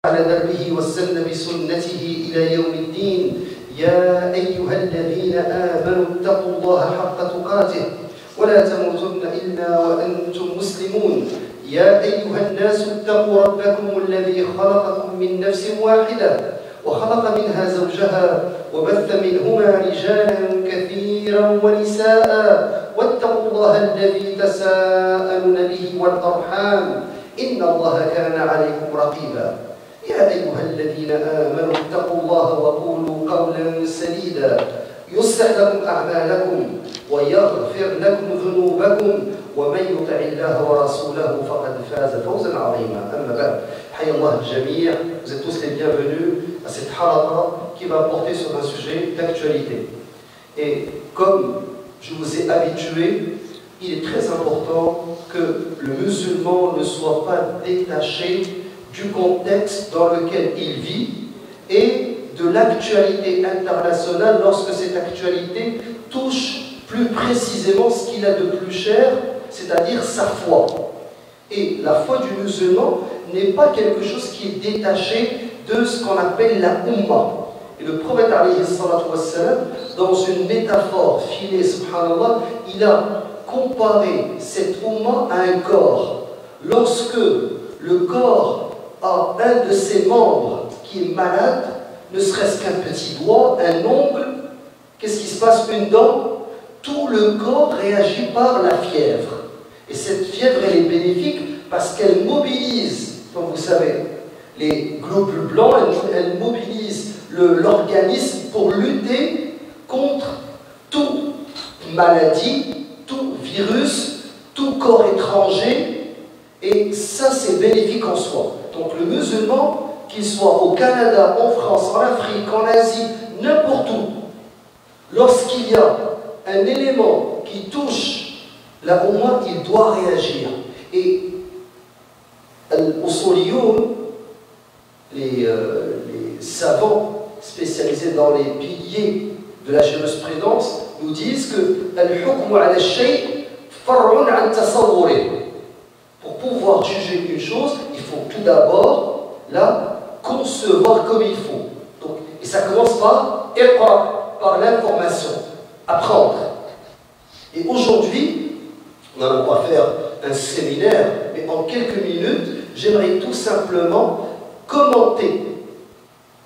على دربه واستنى بسنته إلى يوم الدين. يا أيها الذين آمنوا اتقوا الله حق تقاته ولا تموتن إلا وأنتم مسلمون. يا أيها الناس اتقوا ربكم الذي خلقكم من نفس واحدة وخلق منها زوجها وبث منهما رجالا كثيرا ونساء واتقوا الله الذي تساءلون به والأرحام إن الله كان عليكم رقيبا. يا أيها الذين آمنوا اتقوا الله وقولوا قولا سديدا يصلح لكم أعمالكم ويغفر لكم ذنوبكم ومن يطع الله ورسوله فقد فاز فوزا عظيما. أما بعد، حيا الله الجميع. Vous êtes tous les bienvenus à cette halaqah qui va porter sur un sujet d'actualité. Et comme je vous ai habitué, il est très important que le musulman ne soit pas détaché du contexte dans lequel il vit et de l'actualité internationale lorsque cette actualité touche plus précisément ce qu'il a de plus cher, c'est-à-dire sa foi. Et la foi du musulman n'est pas quelque chose qui est détaché de ce qu'on appelle la Ummah. Et le prophète, alayhi salatu wassalam, dans une métaphore filée, subhanallah, il a comparé cette Ummah à un corps. Lorsque le corps a un de ses membres qui est malade, ne serait-ce qu'un petit doigt, un ongle, qu'est-ce qui se passe? Une dent, tout le corps réagit par la fièvre. Et cette fièvre, elle est bénéfique parce qu'elle mobilise, comme vous savez, les globules blancs, elle mobilise l'organisme pour lutter contre toute maladie, tout virus, tout corps étranger. Et ça, c'est bénéfique en soi. Donc le musulman, qu'il soit au Canada, en France, en Afrique, en Asie, n'importe où, lorsqu'il y a un élément qui touche la Ummah, il doit réagir. Et al-Usuliyoun, les savants spécialisés dans les piliers de la jurisprudence, nous disent que al-hukmu ala al-shay far'un an tasawwurih. Pour pouvoir juger une chose, il faut tout d'abord la concevoir comme il faut. Donc, et ça commence par l'information, apprendre. Et aujourd'hui, on va faire un séminaire, mais en quelques minutes, j'aimerais tout simplement commenter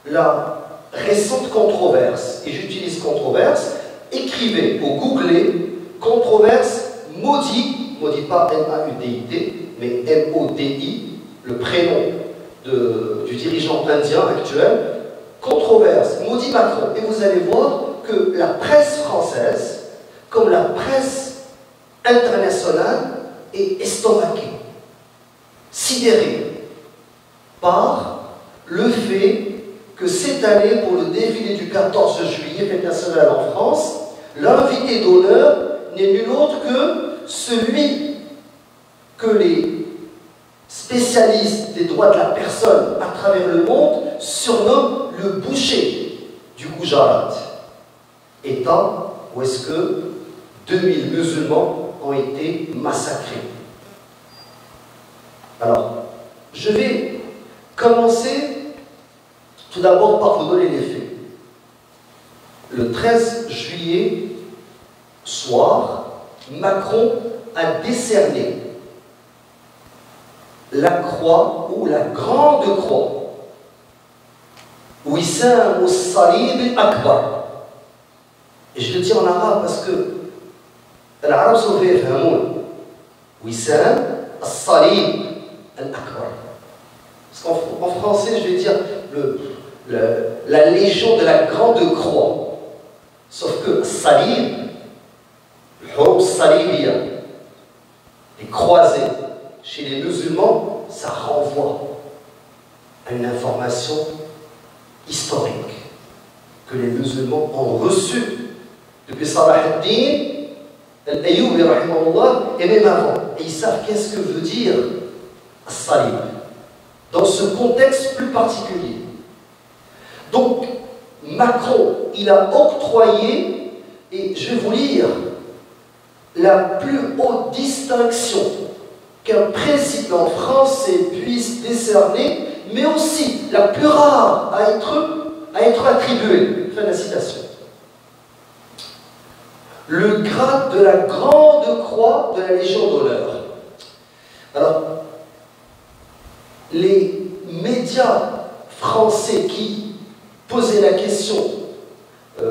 la récente controverse. Et j'utilise controverse, écrivez ou googlez controverse maudit pas M-A-U-D-I-T, mais M-O-D-I, le prénom du dirigeant indien actuel, controverse, maudit Macron. Et vous allez voir que la presse française, comme la presse internationale, est estomaquée, sidérée par le fait que cette année, pour le défilé du 14 juillet, fête nationale en France, l'invité d'honneur n'est nul autre que celui que les spécialistes des droits de la personne à travers le monde surnomment le boucher du Gujarat. État où est-ce que 2000 musulmans ont été massacrés. Alors, je vais commencer tout d'abord par vous donner les faits. Le 13 juillet, soir, Macron a décerné la croix ou la grande croix Wissam al-Salib al-Akbar. Et je le dis en arabe parce que l'arabe se fait Wissam al-Salib al-Akbar. Parce qu'en français, je vais dire la légion de la grande croix. Sauf que Salib, les croisés chez les musulmans, ça renvoie à une information historique que les musulmans ont reçue depuis Salah ad-Din al-Ayyubi rahimahullah et même avant. Et ils savent qu'est-ce que veut dire Salib dans ce contexte plus particulier. Donc Macron, il a octroyé, et je vais vous lire la plus haute distinction qu'un président français puisse décerner, mais aussi la plus rare à être attribuée. Fin de la citation. Le grade de la Grande Croix de la Légion d'honneur. Alors, les médias français qui posaient la question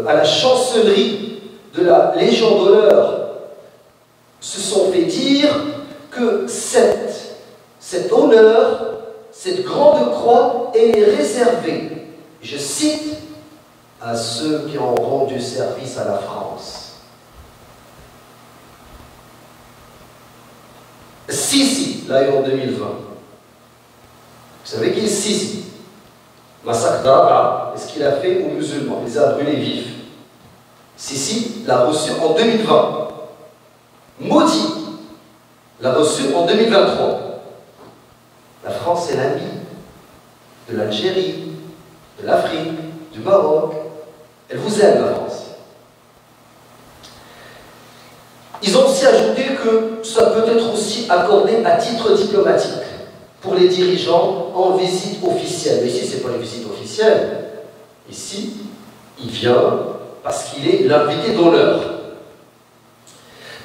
à la chancellerie de la Légion d'honneur se sont fait dire que cet honneur, cette Grande Croix, est réservée, je cite, à ceux qui ont rendu service à la France. Sisi, là, en 2020. Vous savez qui est Sisi? Massacre d'Araba, est-ce qu'il a fait aux musulmans? Il les a brûlés vifs. Sisi l'a reçu en 2020. Modi l'a reçu en 2023. La France est l'ami de l'Algérie, de l'Afrique, du Maroc. Elle vous aime, la France. Ils ont aussi ajouté que ça peut être aussi accordé à titre diplomatique pour les dirigeants en visite officielle. Mais ici, ce n'est pas une visite officielle. Ici, il vient parce qu'il est l'invité d'honneur.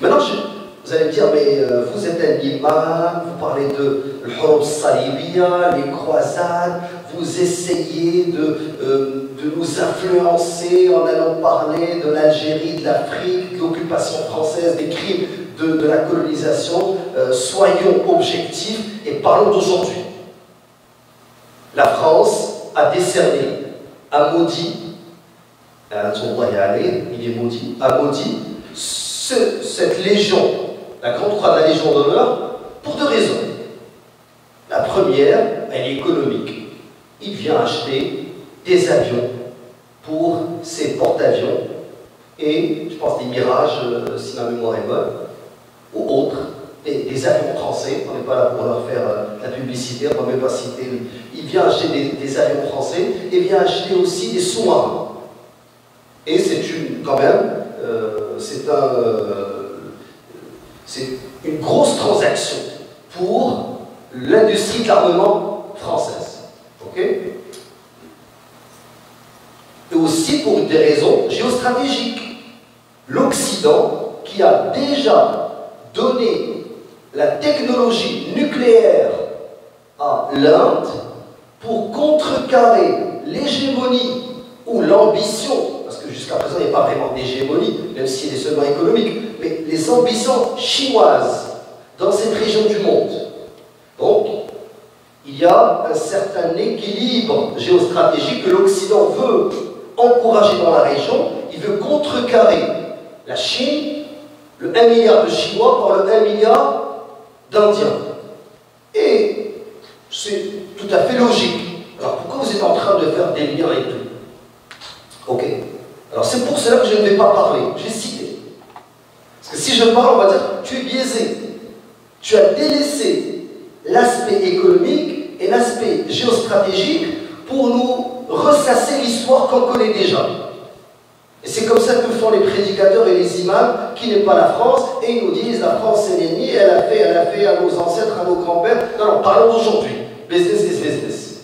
Maintenant, vous allez me dire, mais vous êtes un imam, vous parlez de l'Hurub Salibiyya, les croisades, vous essayez de nous influencer en allant parler de l'Algérie, de l'Afrique, de l'occupation française, des crimes de la colonisation. Soyons objectifs et parlons d'aujourd'hui. La France a décerné à Modi, il est maudit, à Modi, cette légion, la Grande Croix de la Légion d'honneur, pour deux raisons. La première, elle est économique. Il vient acheter des avions pour ses porte-avions et, je pense, des Mirages, si ma mémoire est bonne, ou autres, des avions français. On n'est pas là pour leur faire la publicité, on ne va même pas citer. Il vient acheter des avions français et vient acheter aussi des sous-marins. Et c'est quand même, c'est une grosse transaction pour l'industrie de l'armement française. Ok? Et aussi pour des raisons géostratégiques. L'Occident, qui a déjà donné la technologie nucléaire à l'Inde pour contrecarrer l'hégémonie ou l'ambition, parce que jusqu'à présent il n'y a pas vraiment d'hégémonie, même si elle est seulement économique, mais les ambitions chinoises dans cette région du monde. Donc, il y a un certain équilibre géostratégique que l'Occident veut encourager dans la région. Il veut contrecarrer la Chine, le 1 milliard de Chinois par le 1 milliard d'Indiens. Et c'est tout à fait logique. Alors pourquoi vous êtes en train de faire des liens et tout? Ok. Alors c'est pour cela que je ne vais pas parler. J'ai cité. Parce que si je parle, on va dire tu es biaisé. Tu as délaissé l'aspect économique et l'aspect géostratégique pour nous ressasser l'histoire qu'on connaît déjà. Et c'est comme ça que font les prédicateurs et les imams qui n'aiment pas la France, et ils nous disent la France c'est l'ennemi, elle a fait à nos ancêtres, à nos grands-pères. Non, parlons d'aujourd'hui. Business is business.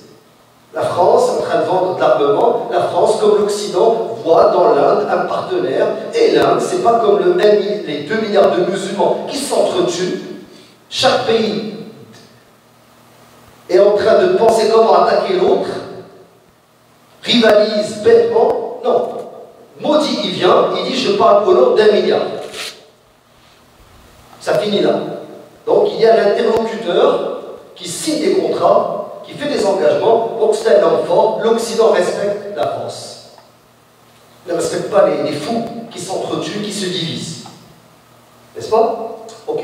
La France est en train de vendre de l'armement, la France, comme l'Occident, voit dans l'Inde un partenaire, et l'Inde, c'est pas comme les 2 milliards de musulmans qui s'entretuent. Chaque pays est en train de penser comment attaquer l'autre, rivalise bêtement. Non. Modi, il vient, il dit je parle au nom d'1 milliard. Ça finit là. Donc il y a l'interlocuteur qui signe des contrats, qui fait des engagements. Donc c'est un homme fort. L'Occident respecte la France. Il ne respecte pas les fous qui s'entretuent, qui se divisent. N'est-ce pas? Ok.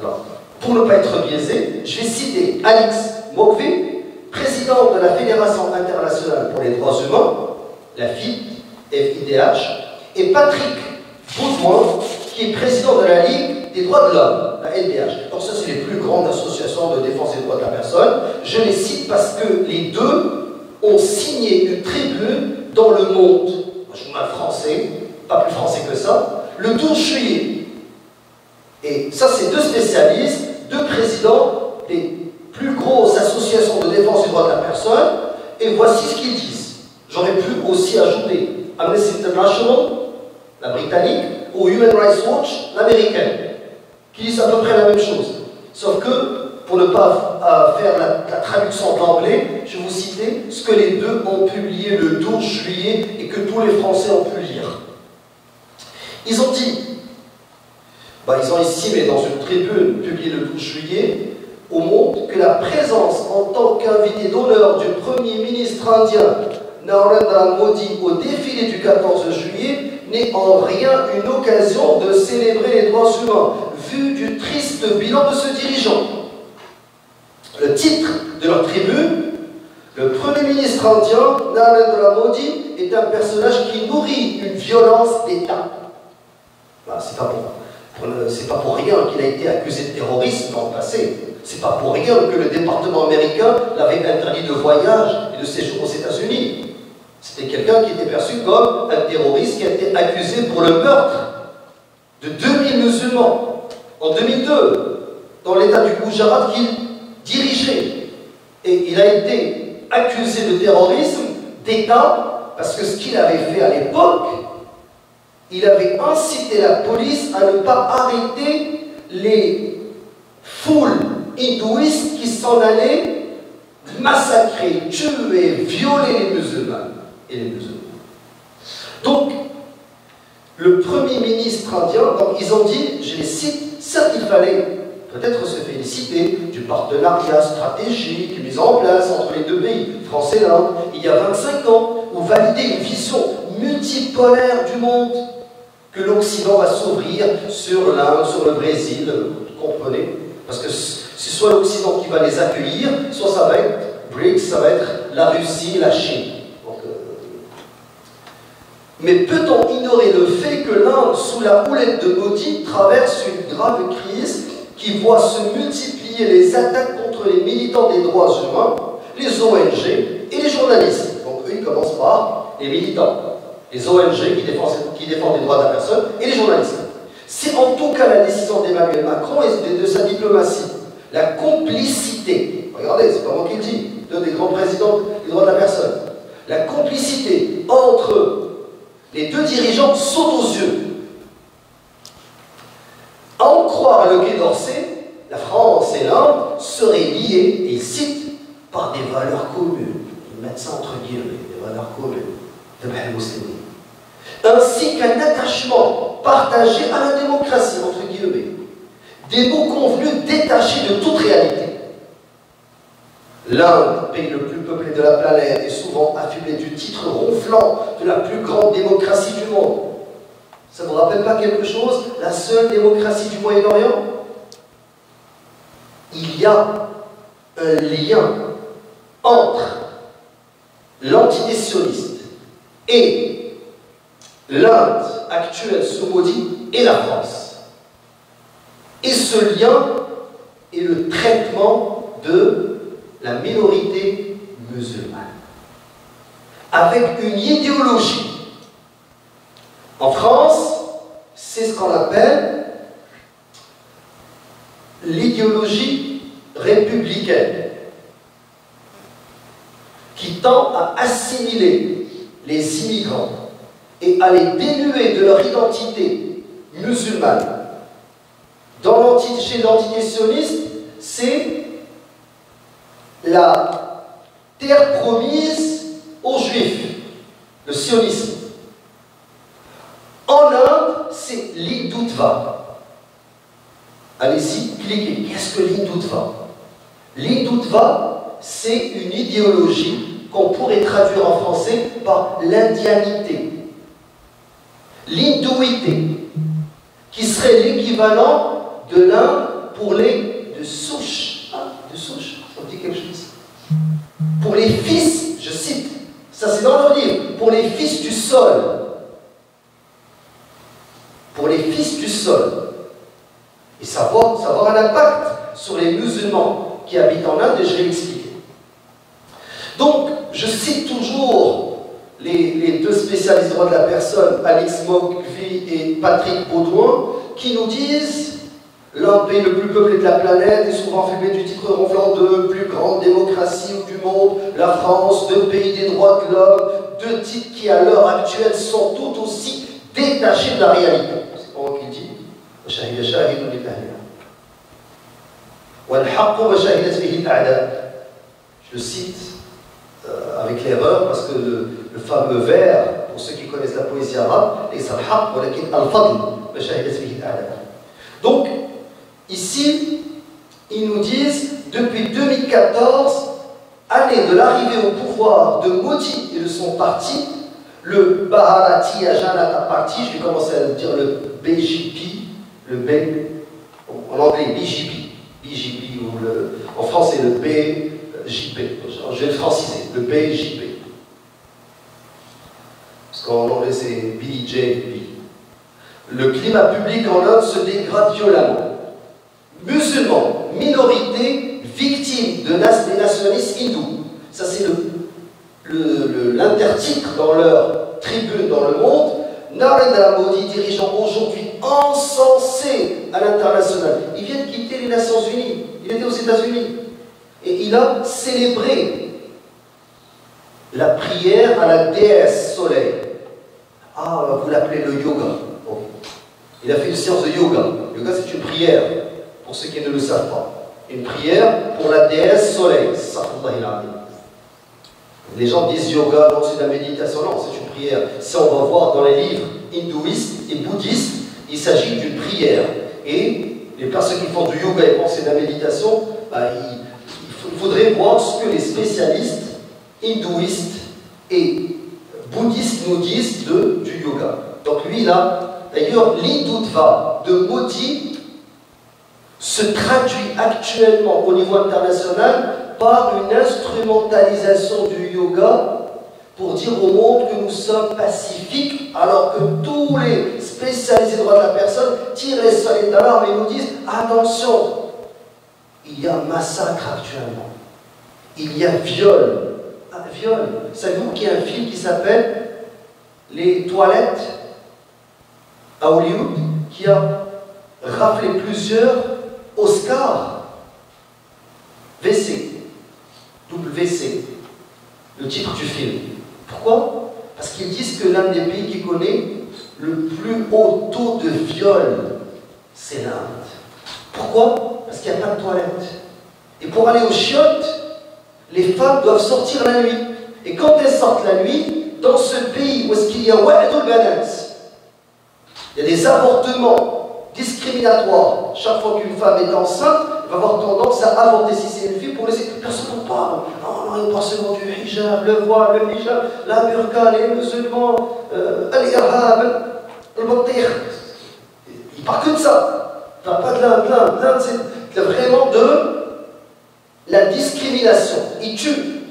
Alors, pour ne pas être biaisé, je vais citer Alix Mokvé, présidente de la Fédération internationale pour les droits humains, la FIDH, et Patrick Baudouin, qui est président de la Ligue des droits de l'homme, la LDH. Donc ça, c'est les plus grandes associations de défense des droits de la personne. Je les cite parce que les deux ont signé une tribune dans Le Monde, un journal français, pas plus français que ça, le 12 juillet. Et ça, c'est deux spécialistes, deux présidents des plus grosses associations de défense des droits de la personne personne, et voici ce qu'ils disent. J'aurais pu aussi ajouter Amnesty International, la britannique, ou Human Rights Watch, l'américaine, qui disent à peu près la même chose. Sauf que, pour ne pas faire la traduction d'anglais, je vais vous citer ce que les deux ont publié le 12 juillet et que tous les Français ont pu lire. Ils ont dit, ils ont estimé dans une tribune publiée le 12 juillet au Monde que la présence en tant qu'invité d'honneur du Premier ministre indien Narendra Modi au défilé du 14 juillet n'est en rien une occasion de célébrer les droits humains, vu du triste bilan de ce dirigeant. Le titre de leur tribune, le Premier ministre indien Narendra Modi est un personnage qui nourrit une violence d'État. C'est pas pour rien qu'il a été accusé de terrorisme dans le passé. C'est pas pour rien que le département américain l'avait interdit de voyage et de séjour aux États-Unis. C'était quelqu'un qui était perçu comme un terroriste qui a été accusé pour le meurtre de 2000 musulmans en 2002 dans l'état du Gujarat qu'il dirigeait. Et il a été accusé de terrorisme d'État parce que ce qu'il avait fait à l'époque, il avait incité la police à ne pas arrêter les foules hindouistes qui s'en allaient massacrer, tuer, violer les musulmans et les musulmans. Donc, le Premier ministre indien, ils ont dit, je les cite, certes il fallait peut-être se féliciter du partenariat stratégique mis en place entre les deux pays, France et l'Inde, il y a 25 ans, ou valider une vision multipolaire du monde, que l'Occident va s'ouvrir sur l'Inde, sur le Brésil, vous comprenez? Parce que c'est soit l'Occident qui va les accueillir, soit ça va être BRICS, ça va être la Russie, la Chine. Mais peut-on ignorer le fait que l'Inde, sous la houlette de Modi, traverse une grave crise qui voit se multiplier les attaques contre les militants des droits humains, les ONG et les journalistes? Donc eux, ils commencent par les militants, les ONG qui défendent les droits de la personne et les journalistes. C'est en tout cas la décision d'Emmanuel Macron et de sa diplomatie. La complicité, regardez, c'est pas moi qui le dis, des grands présidents des droits de la personne. La complicité entre les deux dirigeants saute aux yeux. À en croire le Quai d'Orsay, la France et l'Inde seraient liées, et ils citent, par des valeurs communes. Ils mettent ça entre guillemets, des valeurs communes de Musulmans. Ainsi qu'un attachement partagé à la démocratie, entre guillemets. Des mots convenus détachés de toute réalité. L'Inde, pays le plus peuplé de la planète, est souvent affublé du titre ronflant de la plus grande démocratie du monde. Ça ne vous rappelle pas quelque chose? La seule démocratie du Moyen-Orient? Il y a un lien entre l'entité sioniste et l'Inde actuelle sous Modi et la France. Et ce lien est le traitement de la minorité musulmane, avec une idéologie. En France, c'est ce qu'on appelle l'idéologie républicaine, qui tend à assimiler les immigrants et à les dénuer de leur identité musulmane. Chez l'entité sioniste, c'est la terre promise aux Juifs, le sionisme. En Inde, c'est l'Hindutva. Allez-y, cliquez. Qu'est-ce que l'Hindutva? L'Hindutva, c'est une idéologie qu'on pourrait traduire en français par l'indianité. L'hindouité, qui serait l'équivalent de l'Inde pour les de souche. De souche, ça dit quelque chose. Pour les fils, je cite, ça c'est dans leur livre, pour les fils du sol. Pour les fils du sol. Et ça va avoir un impact sur les musulmans qui habitent en Inde, et je vais l'expliquer. Donc, je cite toujours les deux spécialistes des droits de la personne, Alix Mogvi et Patrick Baudouin, qui nous disent l'un pays le plus peuplé de la planète, est souvent filmé du titre ronflant de plus grande démocratie du monde, la France, deux pays des droits de l'homme, deux titres qui à l'heure actuelle sont tout aussi détachés de la réalité. C'est pas moi qui le dis. Je cite avec l'erreur parce que le fameux vers, pour ceux qui connaissent la poésie arabe, donc, ici, ils nous disent, depuis 2014, année de l'arrivée au pouvoir de Modi et de son parti, le Bharatiya Janata Party, je vais commencer à dire le BJP, le B, en anglais BJP, ou en français le BJP, je vais le franciser, le BJP. Parce qu'en anglais c'est BJP. Le climat public en Inde se dégrade violemment. Musulmans, minorités, victimes des nationalistes hindous. Ça c'est l'intertitre dans leur tribune dans le monde. Narendra Modi, dirigeant aujourd'hui encensé à l'international. Il vient de quitter les Nations Unies. Il était aux États-Unis. Et il a célébré la prière à la déesse Soleil. Ah, vous l'appelez le yoga. Bon. Il a fait une séance de yoga. Le yoga, c'est une prière, pour ceux qui ne le savent pas. Une prière pour la déesse Soleil. Les gens disent yoga, non, c'est de la méditation. Non, c'est une prière. Si on va voir dans les livres hindouistes et bouddhistes, il s'agit d'une prière. Et les personnes qui font du yoga et pensent que c'est de la méditation, bah, il faudrait voir ce que les spécialistes hindouistes et bouddhistes nous disent du yoga. Donc lui là, d'ailleurs l'Hindoutva de Modi se traduit actuellement au niveau international par une instrumentalisation du yoga pour dire au monde que nous sommes pacifiques, alors que tous les spécialisés des droits de la personne tirent les sonnets d'alarme et nous disent attention, il y a massacre actuellement, il y a viol. Viol. Savez-vous qu'il y a un film qui s'appelle Les Toilettes à Hollywood qui a raflé plusieurs Oscars? WC, le titre du film. Pourquoi? Parce qu'ils disent que l'un des pays qui connaît le plus haut taux de viol, c'est l'Inde. Pourquoi? Parce qu'il n'y a pas de toilettes. Et pour aller aux chiottes, les femmes doivent sortir la nuit. Et quand elles sortent la nuit, dans ce pays où est-ce qu'il y a wa'adul banat, il y a des avortements discriminatoires. Chaque fois qu'une femme est enceinte, elle va avoir tendance à avorter si c'est une fille pour laisser personne ne parle. Non, non, il parle seulement du hijab, le voile, le hijab, la burqa, les musulmans, al-irhab, le batir. Il parle que de ça. Il ne parle pas de l'Inde. L'Inde, c'est vraiment de la discrimination. Ils tuent.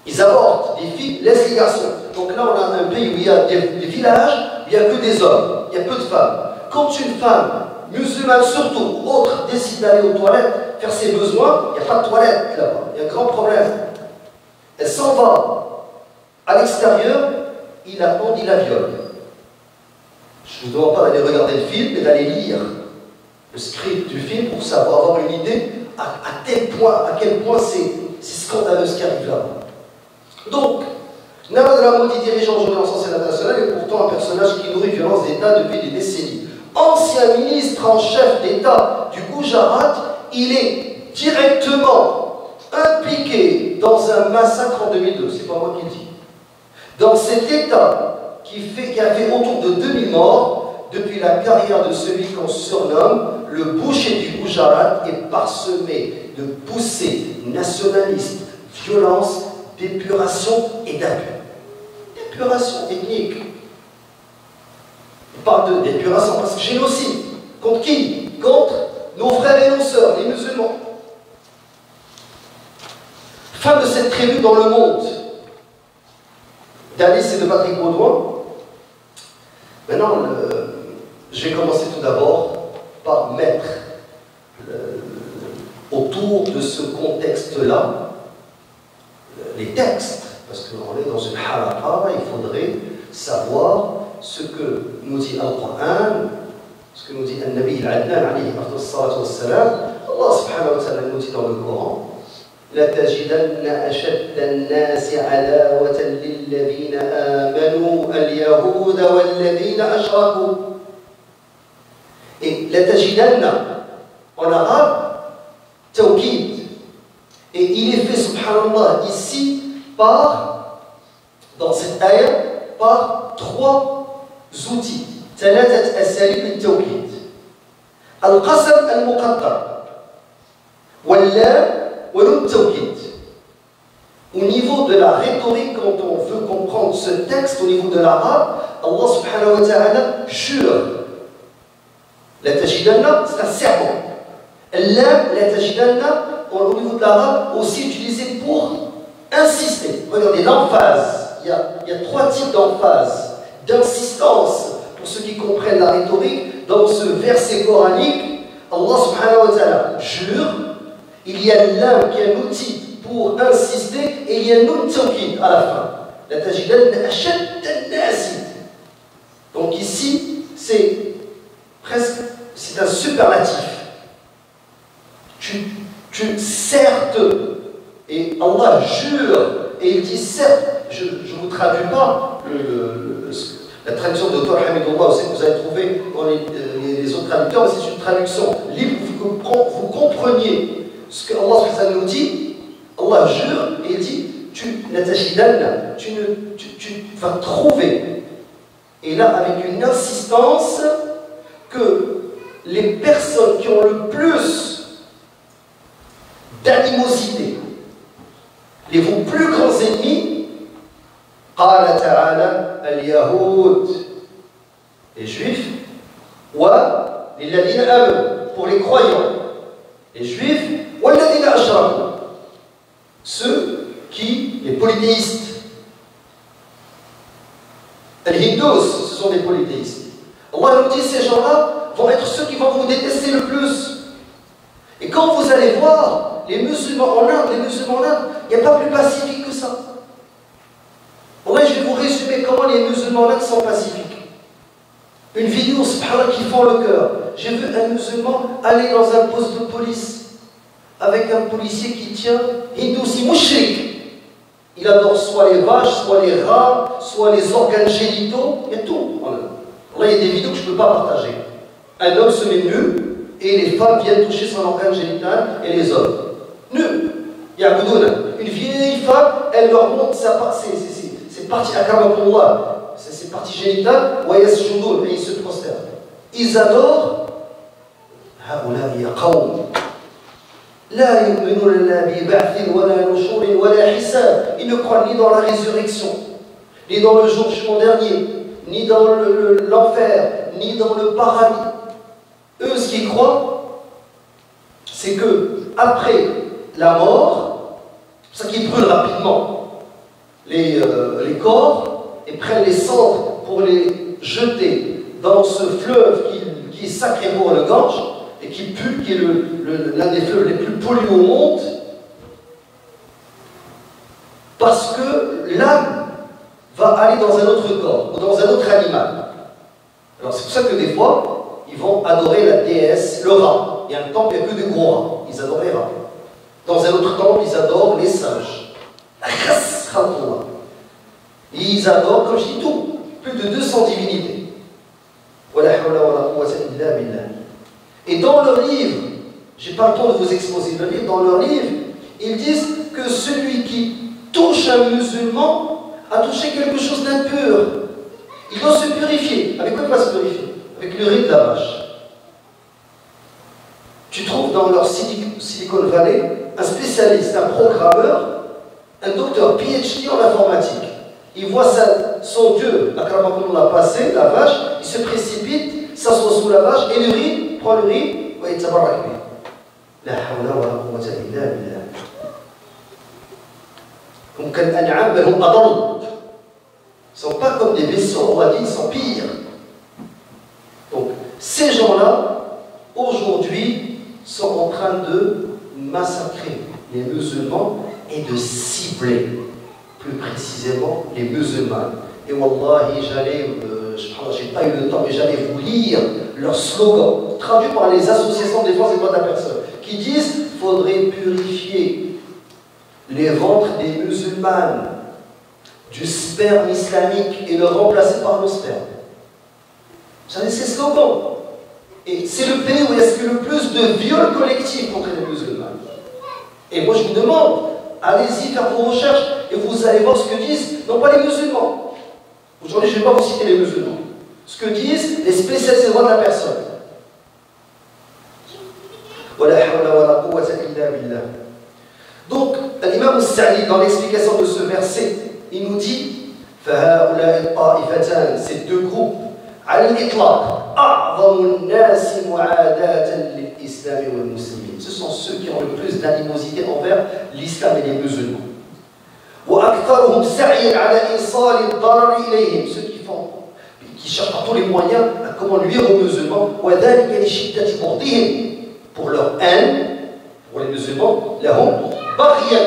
Ils avortent des filles, laissent les garçons. Donc là, on a un pays où il y a des villages, où il n'y a que des hommes, il y a peu de femmes. Quand une femme, musulmane surtout, autre, décide d'aller aux toilettes, faire ses besoins, il n'y a pas de toilette là-bas. Il y a un grand problème. Elle s'en va à l'extérieur, il la prend, il la viole. Je ne vous demande pas d'aller regarder le film, mais d'aller lire le script du film pour savoir, avoir une idée à quel point c'est scandaleux ce qui arrive là. Donc, Narendra Modi, dirigeant aujourd'hui en sens international, est pourtant un personnage qui nourrit violence d'État depuis des décennies. Ancien ministre en chef d'État du Gujarat, il est directement impliqué dans un massacre en 2002. C'est pas moi qui le dis. Dans cet État qui a fait autour de 2000 morts, depuis la carrière de celui qu'on surnomme le boucher du Gujarat est parsemé de poussées nationalistes, violence, d'épuration et d'abus. D'épuration ethnique. On parle d'épuration parce que génocide. Contre qui? Contre nos frères et nos sœurs, les musulmans. Fin de cette tribu dans le monde d'Alice et de Patrick Baudouin. Maintenant, je vais commencer tout d'abord par mettre autour de ce contexte-là les textes, parce qu'on est dans une halakha, il faudrait savoir ce que nous dit Al-Qur'an Ce que nous dit Al-Nabi al-Adnan alayhi salatu wassalam, Allah subhanahu wa ta'ala nous dit dans le Coran, لَتَجِدَنَّ أَشَدَّ النَّاسِ عَدَاوَةً لِلَّذِينَ آمَنُوا الْيَهُودَ وَالَّذِينَ أَشْرَكُوا. Et لَتَجِدَنَّ en arabe, tawkid. Et il est fait, subhanallah, ici dans cette ayah, par 3 outils. ثلاثة أساليب للتوكيد. القسم المقدر واللام ونون التوكيد. Au niveau de la rhétorique, quand on veut comprendre ce texte, au niveau de l'arabe, Allah subhanahu wa ta'ala jure. La tajidanna, c'est un serment. L'lam, la tajidanna, au niveau de l'arabe, aussi utilisé pour insister. Regardez, l'emphase. Il y a 3 types d'emphase, d'insistance. Pour ceux qui comprennent la rhétorique, dans ce verset coranique, Allah subhanahu wa ta'ala jure, il y a l'âme qui est un outil pour insister, et il y a nun tawkid à la fin. La tajidanna ashadda an-nas. Donc ici, c'est un superlatif. Tu certes, et Allah jure, et il dit certes, je ne vous traduis pas la traduction de Dr Hamidullah, c'est que vous avez trouvé dans les autres traducteurs, mais c'est une traduction libre pour que vous compreniez ce que Allah nous dit. Allah jure et il dit tu vas trouver. Et là, avec une insistance, que les personnes qui ont le plus d'animosité, vos plus grands ennemis, قال تعالى اليهود, les juifs, للذين آمنوا, pour les croyants, les juifs, والذين أشركوا, ceux les polythéistes. Les hindous, ce sont des polythéistes. Allah nous dit ces gens-là vont être ceux qui vont vous détester le plus. Et quand vous allez voir les musulmans en Inde, il n'y a pas plus pacifique que ça. Bon, là, je vais vous résumer comment les musulmans en Inde sont pacifiques. Une vidéo, subhanallah, qui fend le cœur. J'ai vu un musulman aller dans un poste de police avec un policier qui tient hindou, si mouchrik. Il adore soit les vaches, soit les rats, soit les organes génitaux, il y a tout. Là, il y a des vidéos que je ne peux pas partager. Un homme se met nu et les femmes viennent toucher son organe génital et les hommes. Nu. Il y a une vieille femme, elle leur montre ses parties akramakumullah, ses parties génitales, et ils se prosternent. Ils adorent. Ils ne croient ni dans la résurrection, ni dans le jour du jugement dernier, ni dans l'enfer, ni dans le paradis. Eux, ce qu'ils croient, c'est que après la mort, c'est pour ça qu'ils brûlent rapidement les corps et prennent les cendres pour les jeter dans ce fleuve qui est sacré pour le Gange et qui pue, qui est l'un des fleuves les plus pollués au monde, parce que l'âme va aller dans un autre corps ou dans un autre animal. Alors c'est pour ça que des fois, ils vont adorer la déesse, le rat. Il y a un temple, il n'y a que des gros rats. Ils adorent les rats. Dans un autre temple, ils adorent les singes. Ils adorent, comme je dis, tout. Plus de 200 divinités. Et dans leur livre, je n'ai pas le temps de vous exposer le livre, dans leur livre, ils disent que celui qui touche un musulman a touché quelque chose d'impur. Il doit se purifier. Avec quoi il va se purifier? Avec l'urine de la vache. Tu trouves dans leur Silicon Valley un spécialiste, un programmeur, un docteur PhD en informatique. Il voit son dieu, akramakumullah, passer, la vache, il se précipite, s'assoit sous la vache, et l'urine, prend l'urine, et il tabarak. La hawla wa la quwwata illa billah. Donc, ils ne sont pas comme des vaisseaux, on va dire, ils sont pires. Donc, ces gens-là, aujourd'hui, sont en train de massacrer les musulmans et de cibler, plus précisément, les musulmans. Et wallahi, j'ai pas eu le temps, mais j'allais vous lire leur slogan, traduit par les associations de défense des droits de la personne, qui disent qu'il faudrait purifier les ventres des musulmanes du sperme islamique et le remplacer par le sperme. Vous savez, ces slogans. Et c'est le pays où il y a le plus de viols collectifs contre les musulmans. Et moi je vous demande, allez-y faire vos recherches et vous allez voir ce que disent, non pas les musulmans. Aujourd'hui je ne vais pas vous citer les musulmans. Ce que disent les spécialistes des droits de la personne. Donc, l'imam al-Sa'di, dans l'explication de ce verset, il nous dit ces deux groupes, ce sont ceux qui ont le plus d'animosité envers l'islam et les musulmans. Ceux qui cherchent par tous les moyens à comment nuire aux musulmans, pour leur haine, pour les musulmans, c'est-à-dire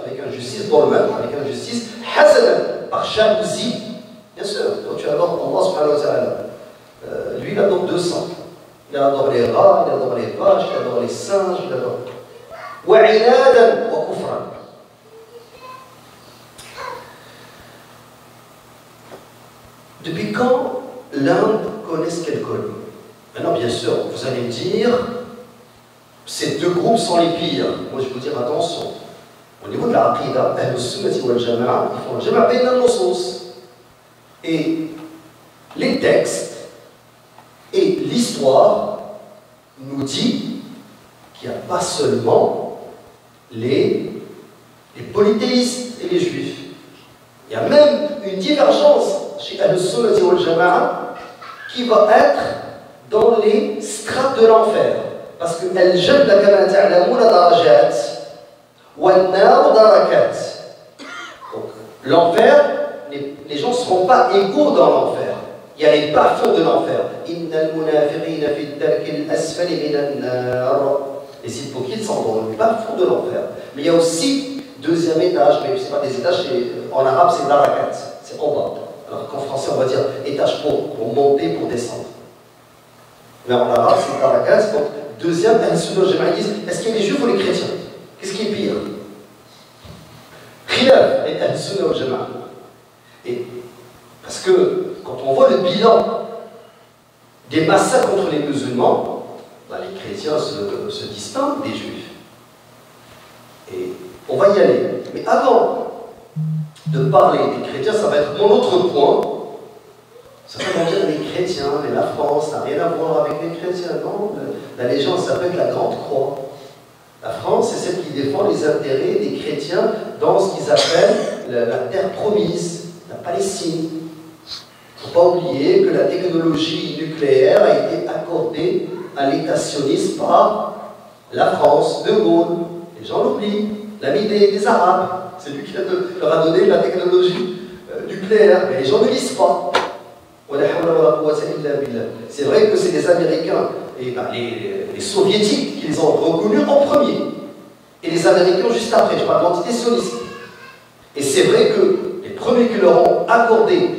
avec injustice, avec injustice, par jalousie. Bien sûr, quand tu adores Allah subhanahu wa ta'ala, lui il adore deux sangs. Il adore les rats, il adore les vaches, il adore les singes, il adore. Depuis quand l'Inde connaît ce qu'elle connaît? Maintenant, bien sûr, vous allez me dire, ces deux groupes sont les pires. Moi, je vais vous dire attention. Au niveau de la Aqidah, Ahl-Sunnati wal Jama'a, ils font le Jama'a bayna an-nusus. Et les textes et l'histoire nous dit qu'il n'y a pas seulement les polythéistes et les juifs. Il y a même une divergence chez Ahl-Sunnati wal Jama'a qui va être dans les strates de l'enfer. Parce que al-jannah kama ta'lamuna darajat wan-nar darakat. Donc l'enfer, les gens ne seront pas égaux dans l'enfer. Il y a les bas-fonds de l'enfer. Innal munafiqina fi ad-darki al-asfali min an-nar. Les hypocrites sont dans le bas-fond de l'enfer. Mais il y a aussi deuxième étage, mais ce n'est pas des étages, en arabe c'est darakat, c'est en bas. Alors qu'en français on va dire étage pour monter, pour descendre. Mais en arabe c'est darakat, donc deuxième, est-ce qu'il y a les juifs ou les chrétiens? Qu'est-ce qui est pire? Khilaf et Ahl-Sunnah wal Jama'a. Et parce que quand on voit le bilan des massacres contre les musulmans, ben les chrétiens se distinguent des juifs. Et on va y aller. Mais avant de parler des chrétiens, ça va être mon autre point. Certains vont dire les chrétiens, mais la France n'a rien à voir avec les chrétiens. Non, l'allégeance s'appelle la Grande Croix. La France, c'est celle qui défend les intérêts des chrétiens dans ce qu'ils appellent la terre promise, la Palestine. Il ne faut pas oublier que la technologie nucléaire a été accordée à l'État sioniste par la France, De Gaulle. Les gens l'oublient. L'ami des Arabes, c'est lui qui leur a donné la technologie nucléaire. Mais les gens ne lisent pas. C'est vrai que c'est les Américains et ben, les Soviétiques qui les ont reconnus en premier. Et les Américains juste après, je parle de l'entité sioniste. Et c'est vrai que les premiers qui leur ont accordé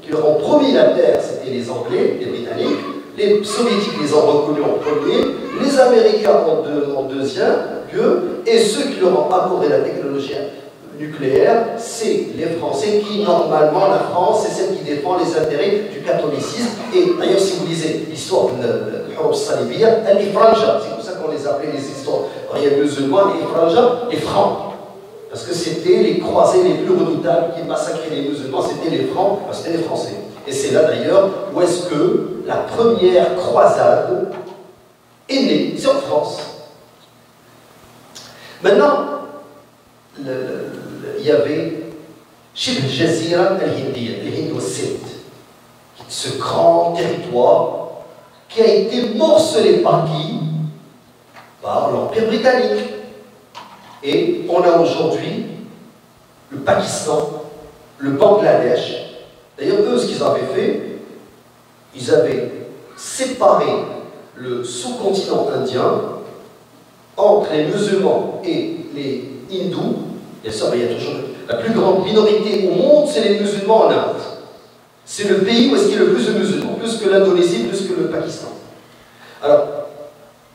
qui leur ont promis la terre, c'était les Anglais, les Britanniques. Les Soviétiques les ont reconnus en premier, les Américains en deuxième lieu, et ceux qui leur ont accordé la technologie nucléaire, c'est les Français qui, normalement, la France, c'est celle qui défend les intérêts du catholicisme. Et d'ailleurs, si vous lisez l'histoire de l'Hurub Salibiyya, les Franja, c'est pour ça qu'on les appelait les historiens musulmans, les Franja, les Francs. Parce que c'était les croisés les plus redoutables qui massacraient les musulmans, c'était les Francs, c'était les Français. Et c'est là d'ailleurs où est-ce que la première croisade est née, c'est en France. Maintenant, il y avait Shibh Jazira al-Hindiya, les Hind al-Sind, ce grand territoire qui a été morcelé par qui? Par l'Empire britannique. Et on a aujourd'hui le Pakistan, le Bangladesh. D'ailleurs, eux, ce qu'ils avaient fait, ils avaient séparé le sous-continent indien entre les musulmans et les hindous. Bien sûr, il y a toujours la plus grande minorité au monde, c'est les musulmans en Inde. C'est le pays où est-ce qu'il y a le plus de musulmans, plus que l'Indonésie, plus que le Pakistan. Alors,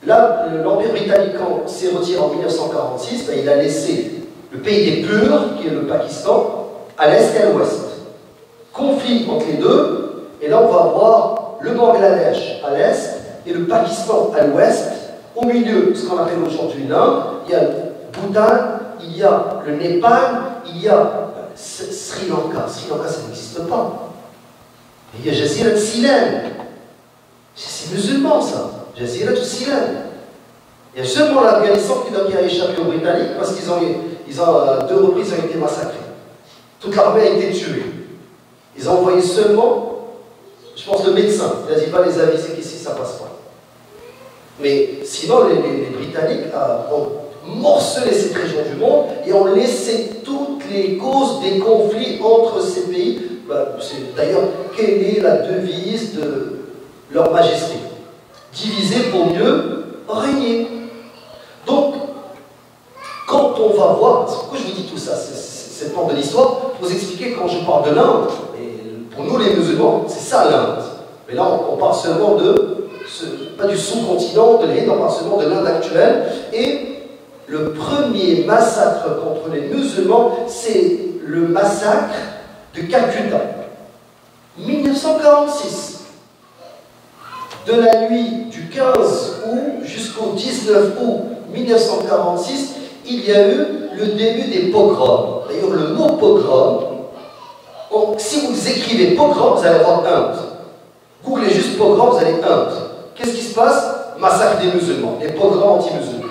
là, l'Empire britannique, quand s'est retiré en 1946, ben, il a laissé le pays des Purs, qui est le Pakistan, à l'est et à l'ouest. Conflit entre les deux, et là on va avoir le Bangladesh à l'est et le Pakistan à l'ouest. Au milieu, ce qu'on appelle aujourd'hui l'Inde, il y a le Bhoutan, il y a le Népal, il y a Sri Lanka. Sri Lanka, ça n'existe pas. Il y a Jazirat Silan. C'est musulman, ça. Jazirat Silan. Il y a seulement l'Afghanistan qui a échappé aux Britanniques parce qu'ils ont, à 2 reprises, ont été massacrés. Toute l'armée a été tuée. Ils ont envoyé seulement, je pense, le médecin. Il a dit pas les aviser qu'ici ça passe pas. Mais sinon, les Britanniques ont morcelé cette région du monde et ont laissé toutes les causes des conflits entre ces pays. D'ailleurs, quelle est la devise de leur majesté? Diviser pour mieux régner. Donc, quand on va voir, pourquoi je vous dis tout ça, c'est le temps de l'histoire, pour vous expliquer quand je parle de l'Inde, et pour nous les musulmans, c'est ça l'Inde. Mais là, on parle seulement pas du sous-continent de l'Inde, on parle seulement de l'Inde actuelle. Et le premier massacre contre les musulmans, c'est le massacre de Calcutta, 1946. De la nuit du 15 août jusqu'au 19 août 1946, il y a eu le début des pogroms. D'ailleurs, le mot pogrom, si vous écrivez pogrom, vous allez avoir Inde. Googlez juste pogrom, vous allez Inde. Qu'est-ce qui se passe? Massacre des musulmans, des pogroms anti-musulmans.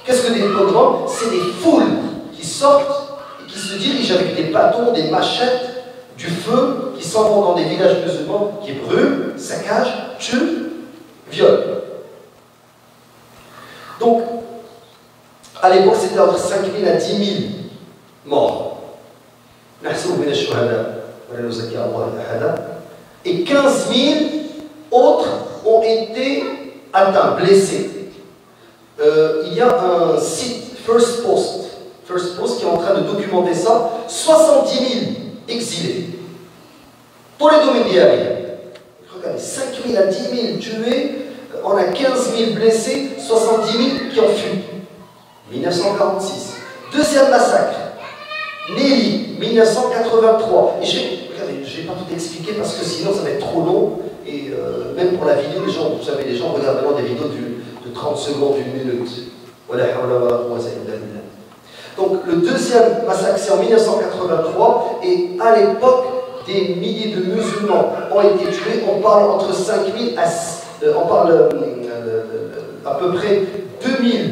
Qu'est-ce que des pogroms? C'est des foules qui sortent et qui se dirigent avec des bâtons, des machettes, du feu, qui s'en vont dans des villages musulmans, qui brûlent, saccagent, tuent, violent. Donc, à l'époque, c'était entre 5 000 à 10 000 morts. Et 15 000 autres ont été atteints, blessés. Il y a un site, First Post qui est en train de documenter ça, 70 000 exilés. Pour les domaines regardez, 5 000 à 10 000 tués, on a 15 000 blessés, 70 000 qui ont fui. 1946. Deuxième massacre, Nelly, 1983. Et je vais pas tout expliquer parce que sinon ça va être trop long. Et même pour la vidéo, les gens, vous savez, les gens regardent maintenant des vidéos de 30 secondes, 1 minute. Donc le deuxième massacre, c'est en 1983. Et à l'époque, des milliers de musulmans ont été tués. On parle entre 5 000 à peu près 2 000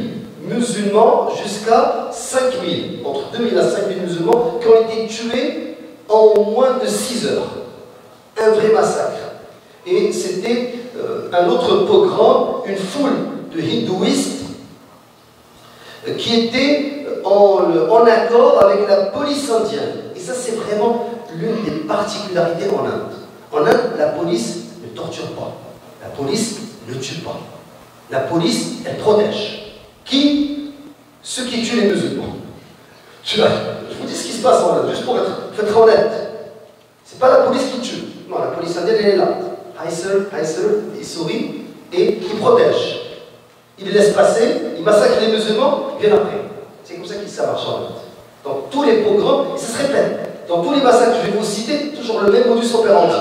musulmans jusqu'à 5 000, entre 2 000 à 5 000 musulmans qui ont été tués en moins de 6 heures. Un vrai massacre. Et c'était un autre pogrom, une foule de hindouistes qui étaient en accord avec la police indienne. Et ça, c'est vraiment l'une des particularités en Inde. En Inde, la police ne torture pas. La police ne tue pas. La police, elle protège. Qui? Ceux qui tuent les musulmans. Je vous dis ce qui se passe en Inde, juste pour être honnête. C'est pas la police qui tue. Non, la police indienne, elle est là. Il sourit et il protège. Il les laisse passer, il massacre les musulmans, il vient après. C'est comme ça que ça marche en Inde. Dans tous les programmes, et ça se répète. Dans tous les massacres que je vais vous citer, toujours le même modus operandi.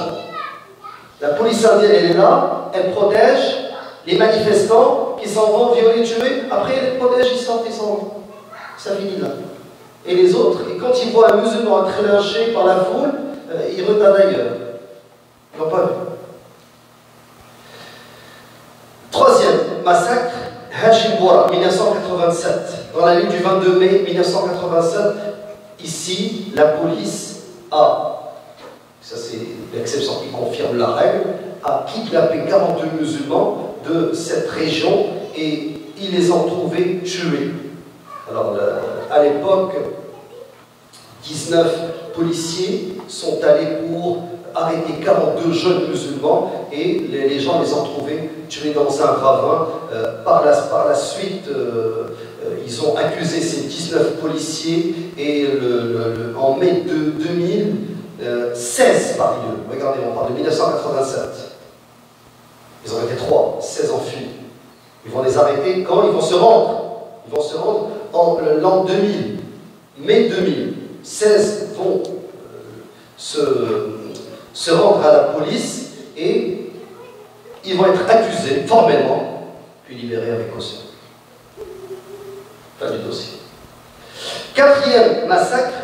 La police indienne, elle est là, elle protège les manifestants qui s'en vont violer, tuer. Après, elle les protège, ils sortent, ils s'en vont. Ça finit là. Et les autres, et quand ils voient un musulman être lynché par la foule, ils retardent ailleurs. Ils n'ont pas vu. Troisième massacre, Hajibora, 1987. Dans la nuit du 22 mai 1987, ici, la police a, ça c'est l'exception qui confirme la règle, a kidnappé 42 musulmans de cette région et ils les ont trouvés tués. Alors, à l'époque, 19 policiers sont allés pour arrêter 42 jeunes musulmans et les gens les ont trouvés tués dans un ravin. Par la suite, ils ont accusé ces 19 policiers et en mai 2000, 16 parmi eux. Regardez, on parle de 1987. Ils ont été 3, 16 en fuite. Ils vont les arrêter quand ils vont se rendre. Ils vont se rendre en l'an 2000. Mai 2000. 16 vont se rendre à la police et ils vont être accusés formellement, puis libérés avec caution. Fin du dossier. 4e massacre,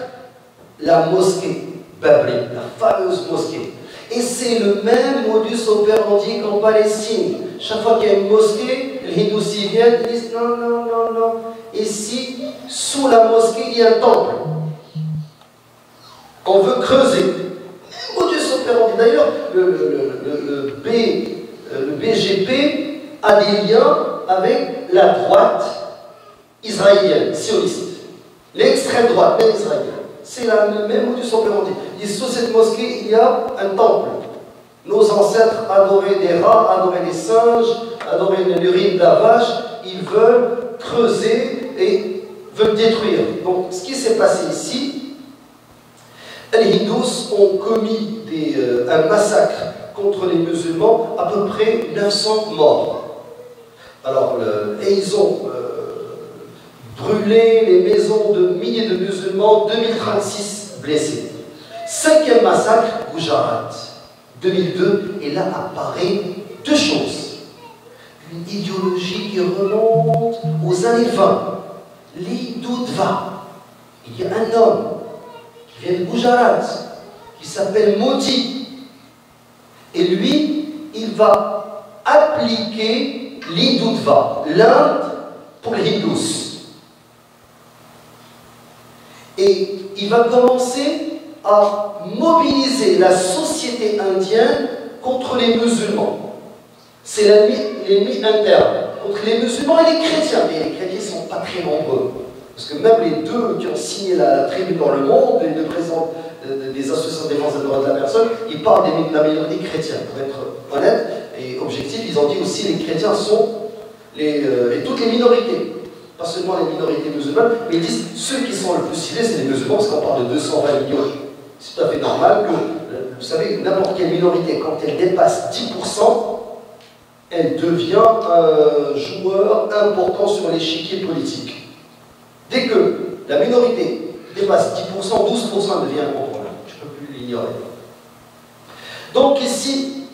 la mosquée Babri, la fameuse mosquée. Et c'est le même modus operandi qu'en Palestine. Chaque fois qu'il y a une mosquée, les hindous s'y viennent, ils disent non, non, non, non. Ici, sous la mosquée, il y a un temple. On veut creuser. Modus operandi. D'ailleurs, le BGP a des liens avec la droite israélienne, sioniste. L'extrême droite, même israélienne. C'est le même modus operandi. Et sous cette mosquée, il y a un temple. Nos ancêtres adoraient des rats, adoraient des singes, adoraient l'urine de la vache. Ils veulent creuser et veulent détruire. Donc, ce qui s'est passé ici, les hindous ont commis un massacre contre les musulmans, à peu près 900 morts. Alors, et ils ont brûlé les maisons de milliers de musulmans, 2036 blessés. 5e massacre, Gujarat, 2002, et là apparaît deux choses. Une idéologie qui remonte aux années 20, l'Hindutva. Il y a un homme qui vient de Gujarat, qui s'appelle Modi. Et lui, il va appliquer l'Hindutva, l'Inde pour les hindous. Et il va commencer à mobiliser la société indienne contre les musulmans. C'est l'ennemi interne, contre les musulmans et les chrétiens. Et les chrétiens ne sont pas très nombreux. Parce que même les deux qui ont signé la tribune dans le monde, les deux présidents des associations de défense des droits de la personne, ils parlent de la minorité chrétienne. Pour être honnête et objectif, ils ont dit aussi que les chrétiens sont et toutes les minorités. Pas seulement les minorités musulmanes, mais ils disent ceux qui sont le plus ciblés, c'est les musulmans, parce qu'on parle de 220 millions. C'est tout à fait normal que, vous savez, n'importe quelle minorité, quand elle dépasse 10%, elle devient un joueur important sur l'échiquier politique. Dès que la minorité dépasse 10%, 12% devient un gros problème. Je ne peux plus l'ignorer. Donc ici,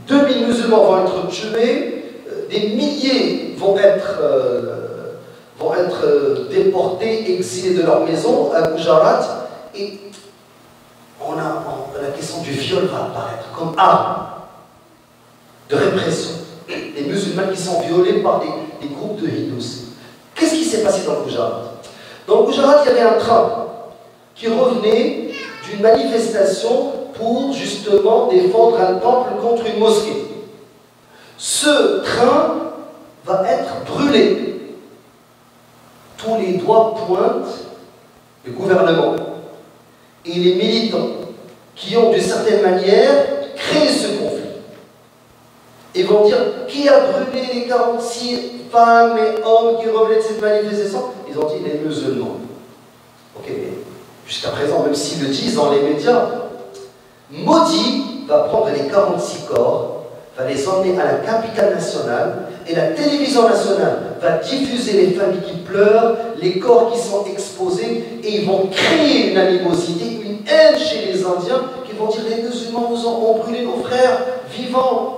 2000 musulmans vont être tués, des milliers vont être déportés, exilés de leur maison à Gujarat, et la question du viol va apparaître comme arme de répression. Les musulmans qui sont violés par des groupes de hindous. Qu'est-ce qui s'est passé dans le Gujarat? Dans le Gujarat, il y avait un train qui revenait d'une manifestation pour justement défendre un temple contre une mosquée. Ce train va être brûlé. Tous les doigts pointent le gouvernement et les militants qui ont d'une certaine manière créé ce conflit. Ils vont dire qui a brûlé les 46 femmes et hommes qui revenaient de cette manifestation? Ils ont dit les musulmans. Ok, mais jusqu'à présent, même s'ils le disent dans les médias, Modi va prendre les 46 corps, va les emmener à la capitale nationale, et la télévision nationale va diffuser les familles qui pleurent, les corps qui sont exposés, et ils vont créer une animosité, une haine chez les Indiens, qui vont dire les musulmans nous ont brûlé nos frères vivants.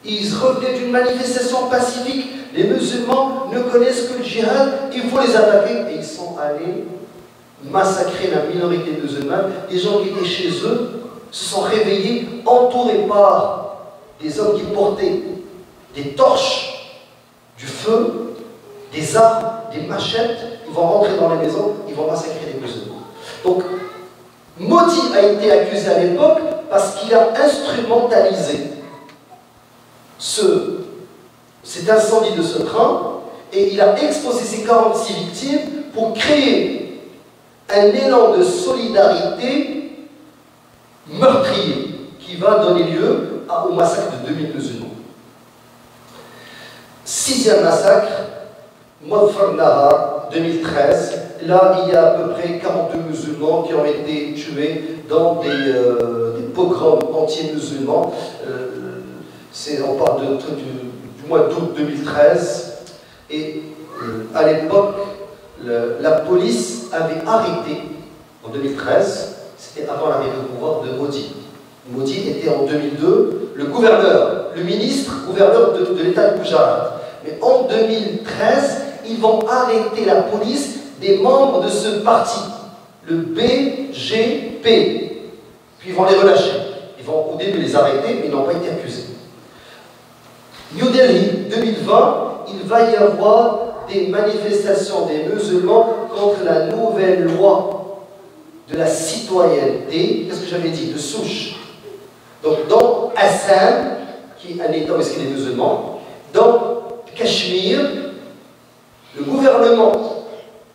Ils revenaient d'une manifestation pacifique, les musulmans ne connaissent que le djihad, il faut les attaquer, et ils sont allés massacrer la minorité musulmane. Les gens qui étaient chez eux se sont réveillés, entourés par des hommes qui portaient des torches, du feu, des armes, des machettes. Ils vont rentrer dans les maisons, ils vont massacrer les musulmans. Donc, Modi a été accusé à l'époque parce qu'il a instrumentalisé cet incendie de ce train, et il a exposé ses 46 victimes pour créer un élan de solidarité meurtrier qui va donner lieu au massacre de 2000 musulmans. 6e massacre, Modfar Nahar 2013, là il y a à peu près 42 musulmans qui ont été tués dans des pogroms anti-musulmans. On parle du mois d'août 2013. Et à l'époque, la police avait arrêté, en 2013, c'était avant l'arrivée au pouvoir de Modi. Modi était en 2002 le gouverneur, le ministre-gouverneur de l'État du Gujarat. Mais en 2013, ils vont arrêter la police des membres de ce parti, le BGP. Puis ils vont les relâcher. Ils vont au début les arrêter, mais ils n'ont pas été accusés. New Delhi, 2020, il va y avoir des manifestations des musulmans contre la nouvelle loi de la citoyenneté, qu'est-ce que j'avais dit, de souche. Donc dans Assam, qui est un État où est-ce qu'il est musulman, dans Cachemire, le gouvernement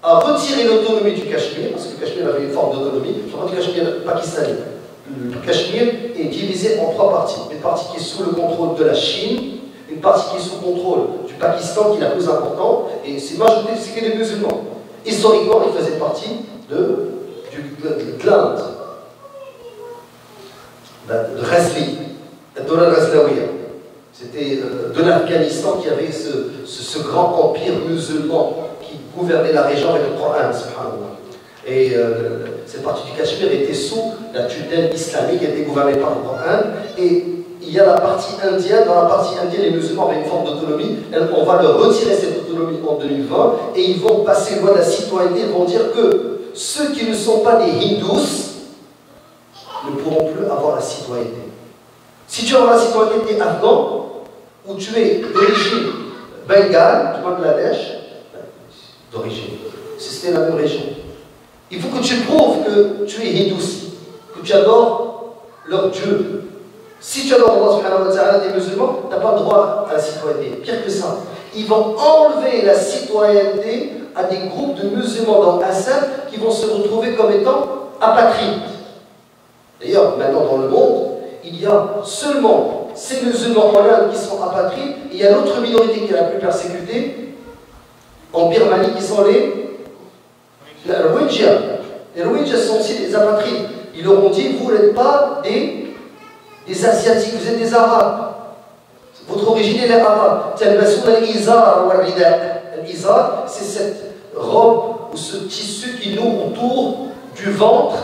a retiré l'autonomie du Cachemire, parce que le Cachemire avait une forme d'autonomie, je parle du Cachemire pakistanais. Le Cachemire est divisé en trois parties. Une partie qui est sous le contrôle de la Chine, une partie qui est sous contrôle du Pakistan, qui est la plus importante, et c'est majorité, c'est que des musulmans. Historiquement, ils faisaient partie de l'Inde, de Ghazli, de la Ghazlawiya. C'était de l'Afghanistan qui avait ce grand empire musulman qui gouvernait la région avec le Coran, subhanallah. Et cette partie du Cachemire était sous la tutelle islamique, était gouvernée par le Coran. Et il y a la partie indienne. Dans la partie indienne, les musulmans avaient une forme d'autonomie. On va leur retirer cette autonomie en 2020 et ils vont passer loi de la citoyenneté. Ils vont dire que ceux qui ne sont pas des hindous ne pourront plus avoir la citoyenneté. Si tu as la citoyenneté afghan, ou tu es d'origine bengale, du Bangladesh, d'origine, c'était la même région. Il faut que tu prouves que tu es hindou, que tu adores leur Dieu. Si tu adores Allah subhanahu wa ta'ala des musulmans, tu n'as pas le droit à la citoyenneté. Pire que ça, ils vont enlever la citoyenneté à des groupes de musulmans dans Assam qui vont se retrouver comme étant apatrides. D'ailleurs, maintenant dans le monde, il y a seulement ces musulmans en Inde qui sont apatrides, et il y a l'autre minorité qui est la plus persécutée en Birmanie qui sont les Rohingyas. Les Rohingyas sont aussi des apatrides. Ils leur ont dit, vous n'êtes pas des Asiatiques, vous êtes des Arabes. Votre origine est arabe. L'izar, c'est cette robe ou ce tissu qui nous autour du ventre,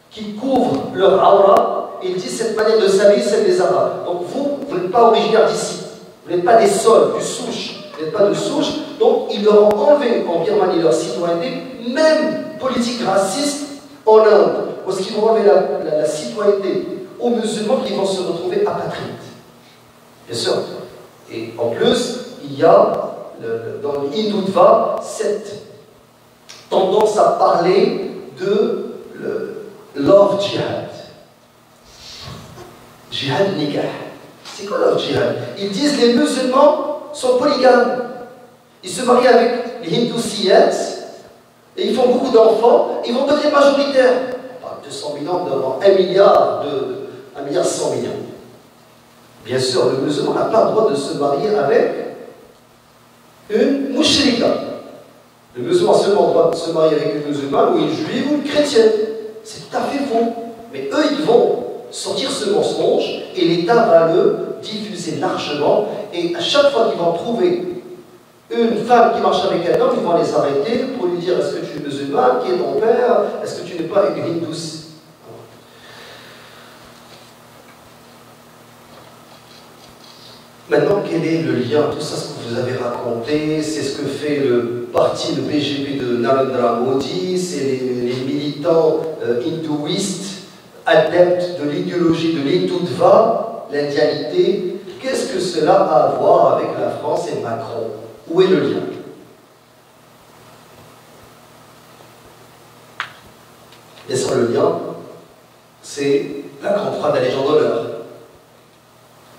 qui couvre leur aura. Et ils disent cette manière de s'habiller, c'est des Arabes. Donc vous n'êtes pas originaire d'ici. Vous n'êtes pas des sols, du souche. Vous n'êtes pas de souche. Donc ils leur ont enlevé en Birmanie leur citoyenneté, même politique raciste en Inde. Parce qu'ils vont enlever la citoyenneté aux musulmans qui vont se retrouver apatrides. Bien sûr. Et en plus, il y a dans le Hindutva cette tendance à parler de love jihad. Jihad nikah. C'est quoi love jihad? Ils disent les musulmans sont polygames. Ils se marient avec les hindousiyettes et ils font beaucoup d'enfants, ils vont devenir majoritaires. Pas 200 000 ans devant 1 milliard 1,1 milliard. Bien sûr, le musulman n'a pas le droit de se marier avec une mushrika. Le musulman a seulement le droit de se marier avec une musulmane ou une juive ou une chrétienne. C'est tout à fait faux. Mais eux, ils vont sortir ce mensonge et l'État va le diffuser largement. Et à chaque fois qu'ils vont trouver une femme qui marche avec un homme, ils vont les arrêter pour lui dire: est-ce que tu es musulman? Qui est ton père? Est-ce que tu n'es pas une hindouce? Maintenant, quel est le lien? Tout ça, ce que vous avez raconté, c'est ce que fait le parti, le BGP de Narendra Modi, c'est les militants hindouistes, adeptes de l'idéologie de l'Hindutva, l'indianité. Qu'est-ce que cela a à voir avec la France et Macron? Où est le lien? Bien sûr, le lien, c'est la grande phrase de la Légion d'honneur.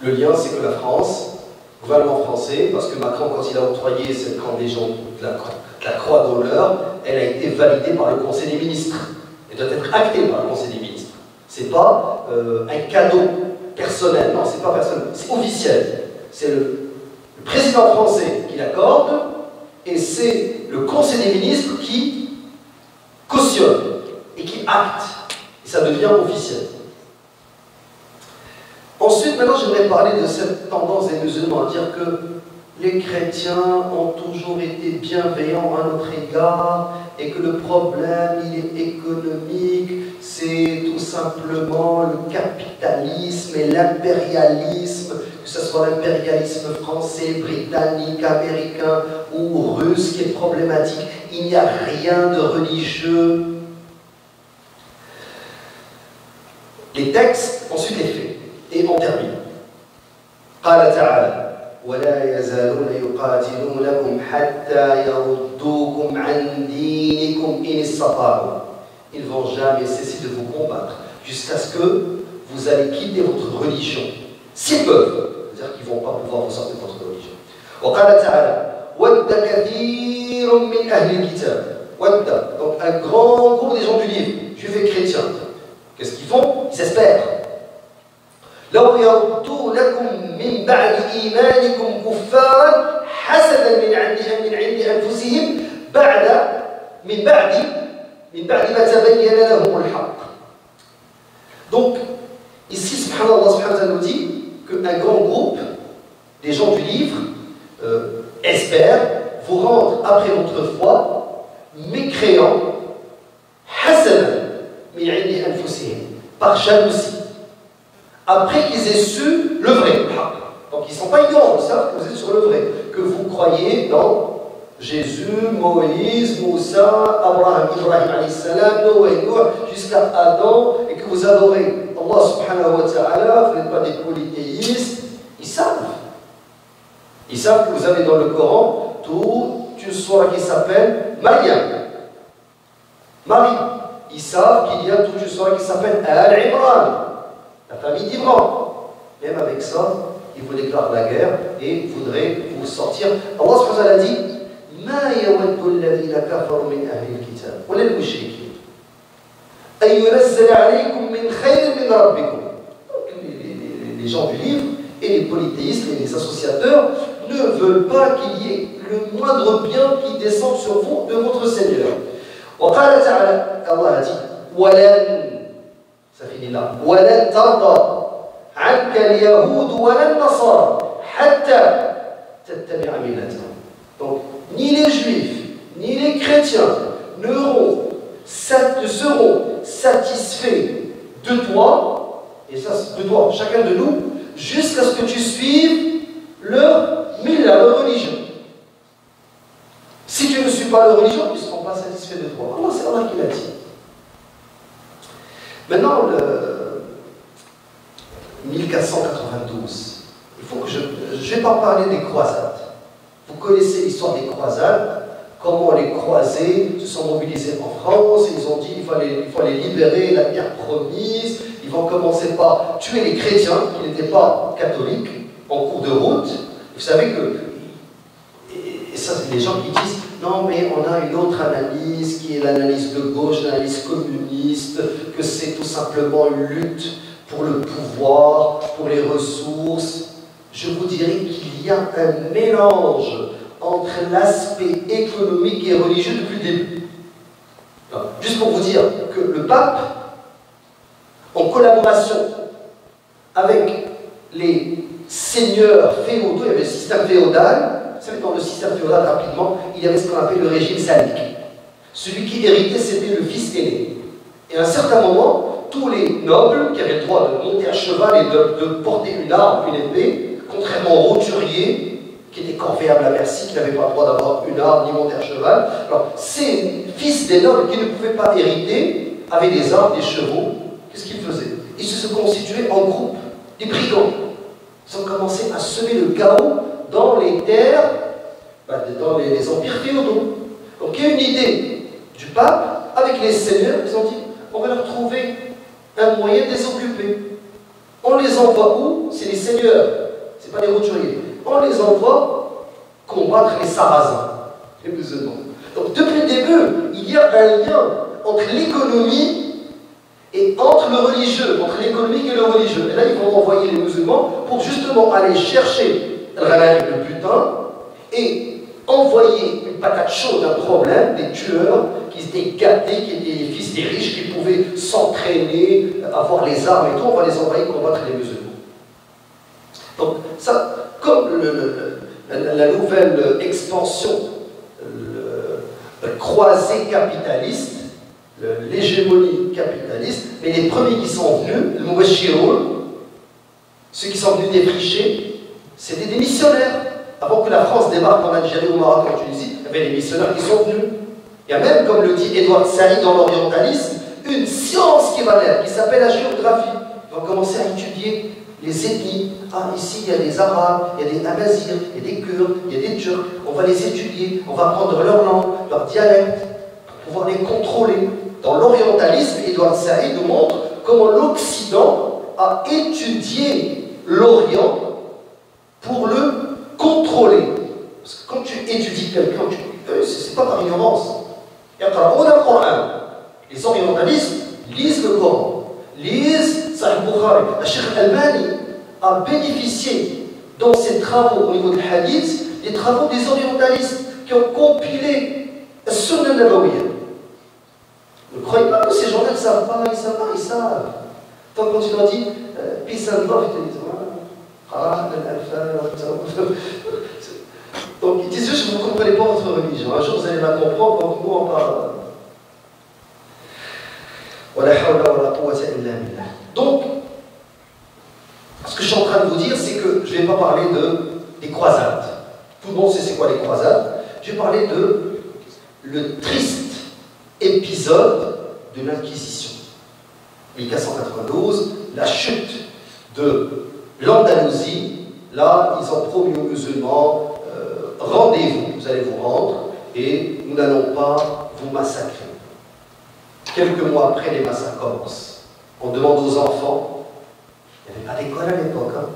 Le lien, c'est que la France, le gouvernement français, parce que Macron, quand il a octroyé cette grande Légion, la croix d'honneur, elle a été validée par le Conseil des ministres. Elle doit être actée par le Conseil des ministres. C'est pas un cadeau personnel, non, c'est pas personnel, c'est officiel. C'est le président français qui l'accorde, et c'est le Conseil des ministres qui cautionne et qui acte. Et ça devient officiel. Ensuite, maintenant, j'aimerais parler de cette tendance des musulmans à dire que les chrétiens ont toujours été bienveillants à notre égard et que le problème, il est économique, c'est tout simplement le capitalisme et l'impérialisme, que ce soit l'impérialisme français, britannique, américain ou russe qui est problématique. Il n'y a rien de religieux. Les textes, ensuite les faits. Et on termine. قال تعالى ولا يزالون يقاتلونكم حتى يردوكم عن دينكم إن استطاعوا. Ils ne vont jamais cesser de vous combattre jusqu'à ce que vous allez quitter votre religion. S'ils peuvent, c'est-à-dire qu'ils ne vont pas pouvoir vous sortir de votre religion. وقال تعالى ود كثير من أهل الكتاب. ود, donc un grand groupe des gens du livre, juifs et chrétiens. Qu'est-ce qu'ils font? Ils espèrent. لو يردونكم من بعد إيمانكم كفارا حسدا من عند أنفسهم من بعد ما تبين لهم الحق. Donc, ici, subhanallah nous dit qu'un grand groupe des gens du livre espère vous rendre après votre foi mécréants hasadan min indi anfusihim, par jalousie, après qu'ils aient su le vrai. Donc ils ne sont pas ignorants, ils savent que vous êtes sur le vrai, que vous croyez dans Jésus, Moïse, Moussa, Abraham, Ibrahim alayhi salam, Noé, jusqu'à Adam, et que vous adorez Allah subhanahu wa ta'ala, vous n'êtes pas des polythéistes. Ils savent. Ils savent que vous avez dans le Coran toute une sourate qui s'appelle Maryam, Marie. Ils savent qu'il y a toute une sourate qui s'appelle Al-Imran, la famille d'Imran. Même avec ça, ils vous déclarent la guerre et voudraient vous sortir. Allah subhanahu wa ta'ala dit ما يود الذين كفروا من أهل الكتاب ولا المشركين أن ينزل عليكم من خير من ربكم. Les gens du livre et les polythéistes et les associateurs ne veulent pas qu'il y ait le moindre bien qui descende sur vous de votre Seigneur. وقال تعالى, Allah a dit ولن, ça finit là, ولن ترضى عنك اليهود ولا النصارى حتى تتبع ملتهم. Donc ni les juifs ni les chrétiens ne seront satisfaits de toi, et ça de toi, chacun de nous, jusqu'à ce que tu suives leur milla, leur religion. Si tu ne suis pas leur religion, ils ne seront pas satisfaits de toi. Allah, c'est Allah qui l'a dit. Maintenant, le 1492, il faut que je ne vais pas parler des croisades. Vous connaissez l'histoire des croisades, comment les croisés se sont mobilisés en France, ils ont dit il faut aller libérer la terre promise, ils vont commencer par tuer les chrétiens qui n'étaient pas catholiques en cours de route. Vous savez que, et ça c'est les gens qui disent non mais on a une autre analyse qui est l'analyse de gauche, l'analyse communiste, que c'est tout simplement une lutte pour le pouvoir, pour les ressources. Je vous dirais qu'il y a un mélange entre l'aspect économique et religieux depuis le début. Alors, juste pour vous dire que le pape, en collaboration avec les seigneurs féodaux, il y avait le système féodal. Vous savez, dans le système féodal, rapidement, il y avait ce qu'on appelle le régime salique. Celui qui héritait, c'était le fils aîné. Et à un certain moment, tous les nobles qui avaient le droit de monter à cheval et de porter une arme, une épée, contrairement aux roturiers, qui étaient corvéables à merci, qui n'avaient pas le droit d'avoir une arme ni monter à cheval. Alors, ces fils des nobles qui ne pouvaient pas hériter avaient des armes, des chevaux. Qu'est-ce qu'ils faisaient? Ils se sont constitués en groupe, des brigands. Ils ont commencé à semer le chaos dans les terres, dans les empires féodaux. Donc, il y a une idée du pape, avec les seigneurs, ils ont dit on va leur trouver un moyen de les occuper. On les envoie où? C'est les seigneurs. Ce n'est pas les roturiers. On les envoie combattre les Sarrasins, les musulmans. Donc depuis le début, il y a un lien entre l'économie et entre le religieux, entre l'économique et le religieux. Et là, ils vont envoyer les musulmans pour justement aller chercher le butin et envoyer une patates chaudes, un problème, des tueurs qui étaient gâtés, qui étaient les fils des riches, qui pouvaient s'entraîner, avoir les armes et tout, on va les envoyer combattre les musulmans. Donc ça, comme la nouvelle expansion, le croisée capitaliste, l'hégémonie capitaliste, mais les premiers qui sont venus, le Mubashiroun, ceux qui sont venus défricher, c'était des missionnaires. Avant que la France débarque en Algérie, au Maroc, en Tunisie, il y avait des missionnaires qui sont venus. Il y a même, comme le dit Edouard Saïd dans l'orientalisme, une science qui va naître, qui s'appelle la géographie. On va commencer à étudier les ethnies. Ah, ici, il y a des Arabes, il y a des Amazirs, il y a des Kurdes, il y a des Turcs. On va les étudier, on va apprendre leur langue, leur dialecte, pour pouvoir les contrôler. Dans l'orientalisme, Edouard Saïd nous montre comment l'Occident a étudié l'Orient pour le contrôler. Parce que quand tu étudies quelqu'un, c'est pas par ignorance. Les orientalistes lisent le Coran, lisent Sahih Bukhari. Le Cheikh Al-Albani a bénéficié dans ses travaux au niveau du hadith des travaux des orientalistes qui ont compilé la Sunna Nabawiyya. Ne croyez pas que ces gens-là ne savent pas, ils savent. Tant quand tu leur dis peace and love, ils te disent donc ils disent juste, vous ne comprenez pas votre religion. Un jour vous allez la comprendre, donc nous on parle. Donc, ce que je suis en train de vous dire, c'est que je ne vais pas parler des croisades. Tout le monde sait c'est quoi les croisades. Je vais parler de le triste épisode de l'Inquisition. 1492, la chute de l'Andalousie. Là, ils ont promis aux musulmans, rendez-vous, vous allez vous rendre, et nous n'allons pas vous massacrer. Quelques mois après, les massacres commencent. On demande aux enfants, il n'y avait pas d'école à l'époque, hein.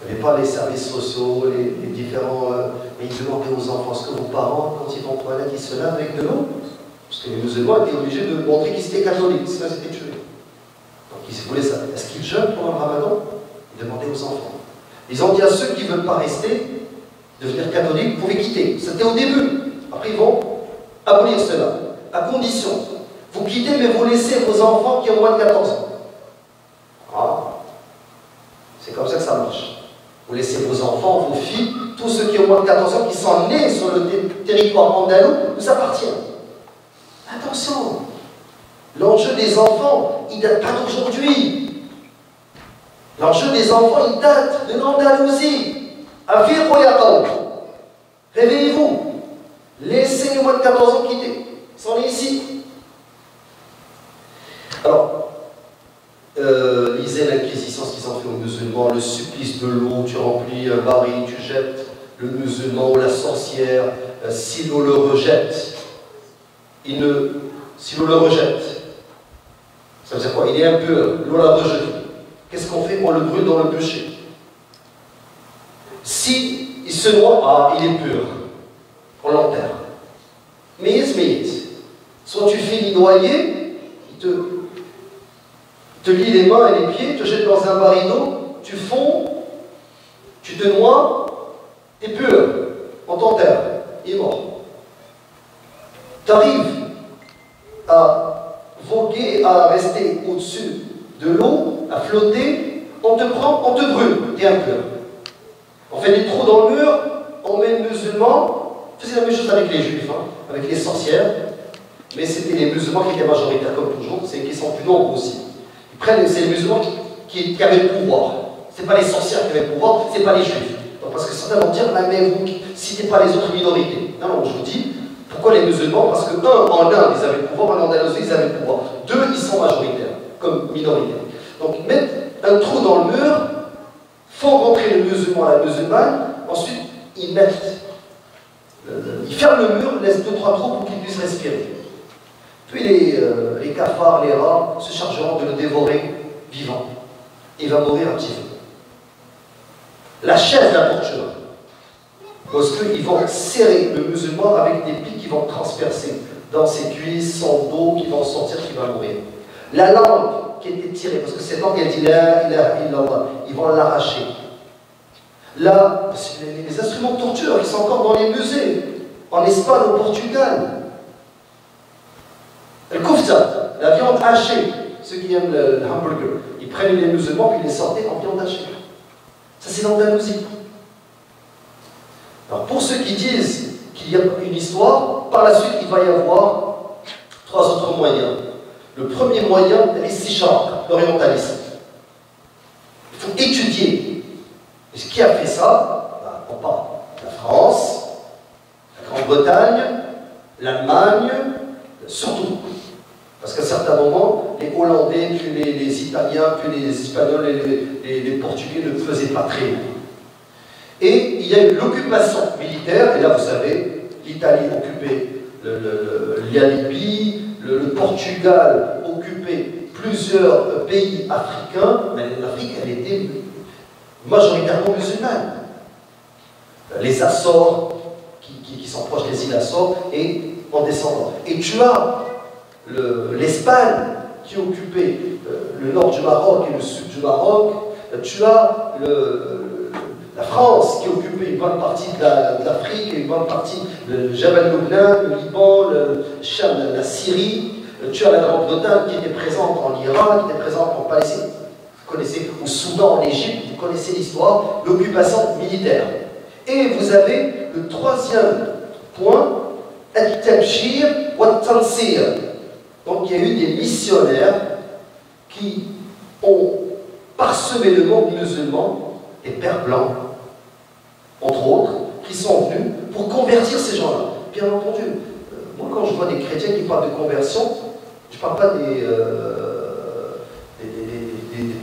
Il n'y avait pas les services sociaux, les différents... mais ils demandaient aux enfants, est-ce que vos parents, quand ils vont aux toilettes, ils se lavent avec de l'eau? Parce que les musulmans étaient obligés de montrer qu'ils étaient catholiques, sinon ils étaient tués. Donc ils voulaient savoir, est-ce qu'ils jeûnent pendant le ramadan? Ils demandaient aux enfants. Ils ont dit à ceux qui ne veulent pas rester, devenir catholiques, vous pouvez quitter. C'était au début. Après ils vont abolir cela. À condition, vous quittez mais vous laissez vos enfants qui ont moins de 14 ans. Ah, c'est comme ça que ça marche. Vous laissez vos enfants, vos filles, tous ceux qui ont moins de 14 ans, qui sont nés sur le territoire andalou, vous appartient. Attention, l'enjeu des enfants, il ne date pas d'aujourd'hui. L'enjeu des enfants, il date de l'Andalousie. Réveillez-vous. Laissez les moins de 14 ans quitter. Ils sont nés ici. Alors, lisez l'Inquisition, ce qu'ils ont fait aux musulmans, le supplice de l'eau, tu remplis un baril, tu jettes le musulman ou la sorcière, si l'eau le rejette, si l'eau le rejette, ça veut dire quoi? Il est impur, l'eau l'a rejeté. Qu'est-ce qu'on fait? On le brûle dans le bûcher. Si il se noie, ah, il est pur. On l'enterre. Mais soit tu finis noyé, il te lie les mains et les pieds, te jette dans un baril d'eau, tu fonds, tu te noies, tu es pur. On t'enterre. Il est mort. Tu arrives à voguer, à rester au-dessus de l'eau, à flotter, on te prend, on te brûle, tu es impur. On fait des trous dans le mur, on met le musulman, c'est la même chose avec les juifs, hein, avec les sorcières, mais c'était les musulmans qui étaient majoritaires comme toujours, c'est qui sont plus nombreux aussi. C'est les musulmans qui avaient le pouvoir. Ce n'est pas les sorcières qui avaient le pouvoir, ce n'est pas les juifs. Donc, parce que certains vont dire, mais vous, citez pas les autres minorités. Non, je vous dis, pourquoi les musulmans? Parce que en Inde, ils avaient le pouvoir, en Andalousie, ils avaient le pouvoir. Deux, ils sont majoritaires, comme minorité. Donc, mettre un trou dans le mur, font rentrer le musulman à la musulmane, ensuite, ils ferment le mur, laissent 2-3 trous pour qu'ils puissent respirer. Puis les cafards, les rats, se chargeront de le dévorer vivant. Il va mourir un petit peu. La chaise la torture. Parce qu'ils vont serrer le musulman avec des pics qui vont transpercer dans ses cuisses, son dos, qui vont sortir, qui va mourir. La langue qui était tirée, parce que cette langue, elle dit la ilaha illallah, ils vont l'arracher. Là, les instruments de torture, ils sont encore dans les musées. en Espagne, au Portugal. Le kofta, la viande hachée. Ceux qui aiment le hamburger, ils prennent les musulmans puis ils les sortaient en viande hachée. Ça, c'est l'Andalousie. Alors, pour ceux qui disent qu'il y a une histoire, par la suite, il va y avoir 3 autres moyens. Le premier moyen, c'est l'istichar, l'orientalisme. Il faut étudier. Et qui a fait ça? On parle de la France, la Grande-Bretagne, l'Allemagne, surtout. Parce qu'à certains moments, les Hollandais, puis les Italiens, puis les Espagnols et les Portugais ne faisaient pas très bien. Et il y a eu l'occupation militaire, et là vous savez, l'Italie occupait la Libye, le Portugal occupait plusieurs pays africains, mais l'Afrique, elle était majoritairement musulmane. Les Açores, qui sont proches des îles Açores, et en descendant. Et tu as l'Espagne qui occupait le nord du Maroc et le sud du Maroc, tu as la France qui occupait une bonne partie de l'Afrique, une bonne partie de Jabal Lubnan, le Liban, le Cham, la Syrie, tu as la Grande-Bretagne qui était présente en Irak, qui était présente en Palestine, vous connaissez, au Soudan, en Égypte, vous connaissez l'histoire, l'occupation militaire. Et vous avez le troisième point, Al-Tabshir wa Tansir. Donc il y a eu des missionnaires qui ont parsemé le monde musulman, des pères blancs, entre autres, qui sont venus pour convertir ces gens-là. Bien entendu, moi quand je vois des chrétiens qui parlent de conversion, je ne parle pas des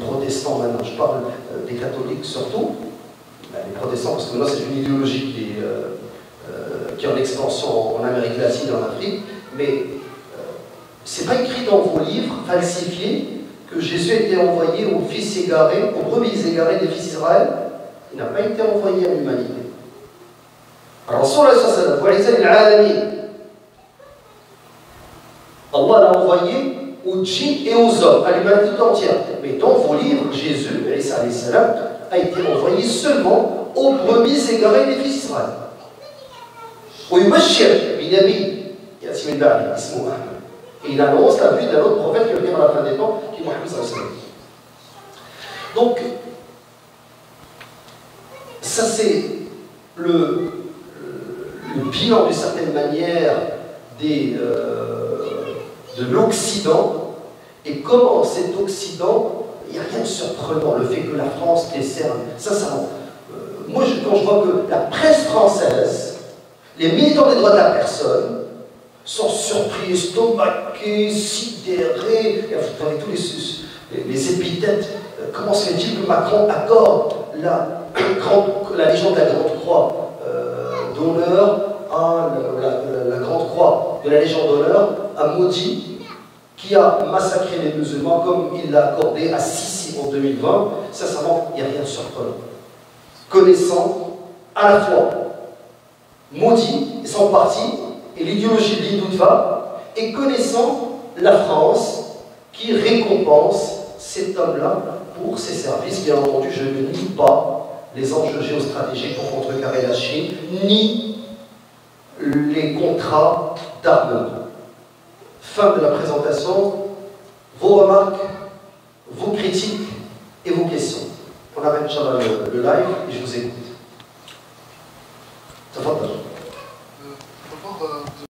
protestants maintenant, je parle des catholiques surtout, les protestants parce que maintenant c'est une idéologie qui est en expansion en Amérique latine et en Afrique, mais c'est pas écrit dans vos livres falsifiés que Jésus a été envoyé aux fils égarés, aux brebis égarés des fils d'Israël. Il n'a pas été envoyé à l'humanité. Alors, Allah l'a envoyé aux djinns et aux hommes, à l'humanité tout entière. Mais dans vos livres, Jésus, a été envoyé seulement aux brebis égarés des fils d'Israël. Et il annonce la venue d'un autre prophète qui va venir à la fin des temps, qui est Mohammed sallallahu alayhi wa sallam. Donc, ça c'est le bilan d'une certaine manière de l'Occident, et comment cet Occident, il n'y a rien de surprenant, le fait que la France décerne, sincèrement, moi quand je vois que la presse française, les militants des droits de la personne, sont surpris, estomaqués, sidérés, et vous avez tous les épithètes. Comment se fait-il que Macron accorde la Légion de la Grande Croix d'honneur à la Grande Croix de la Légion d'honneur à Modi, qui a massacré les musulmans comme il l'a accordé à Sisi en 2020? Sincèrement, il n'y a rien de surprenant. Connaissant à la fois Modi et son parti, et l'idéologie de l'Hindoutva, et connaissant la France qui récompense cet homme-là pour ses services. Bien entendu, je ne nie pas les enjeux géostratégiques pour contrecarrer la Chine, ni les contrats d'armement. Fin de la présentation. Vos remarques, vos critiques et vos questions. On arrête, Inch'Allah, le live et je vous écoute. Ça va pas.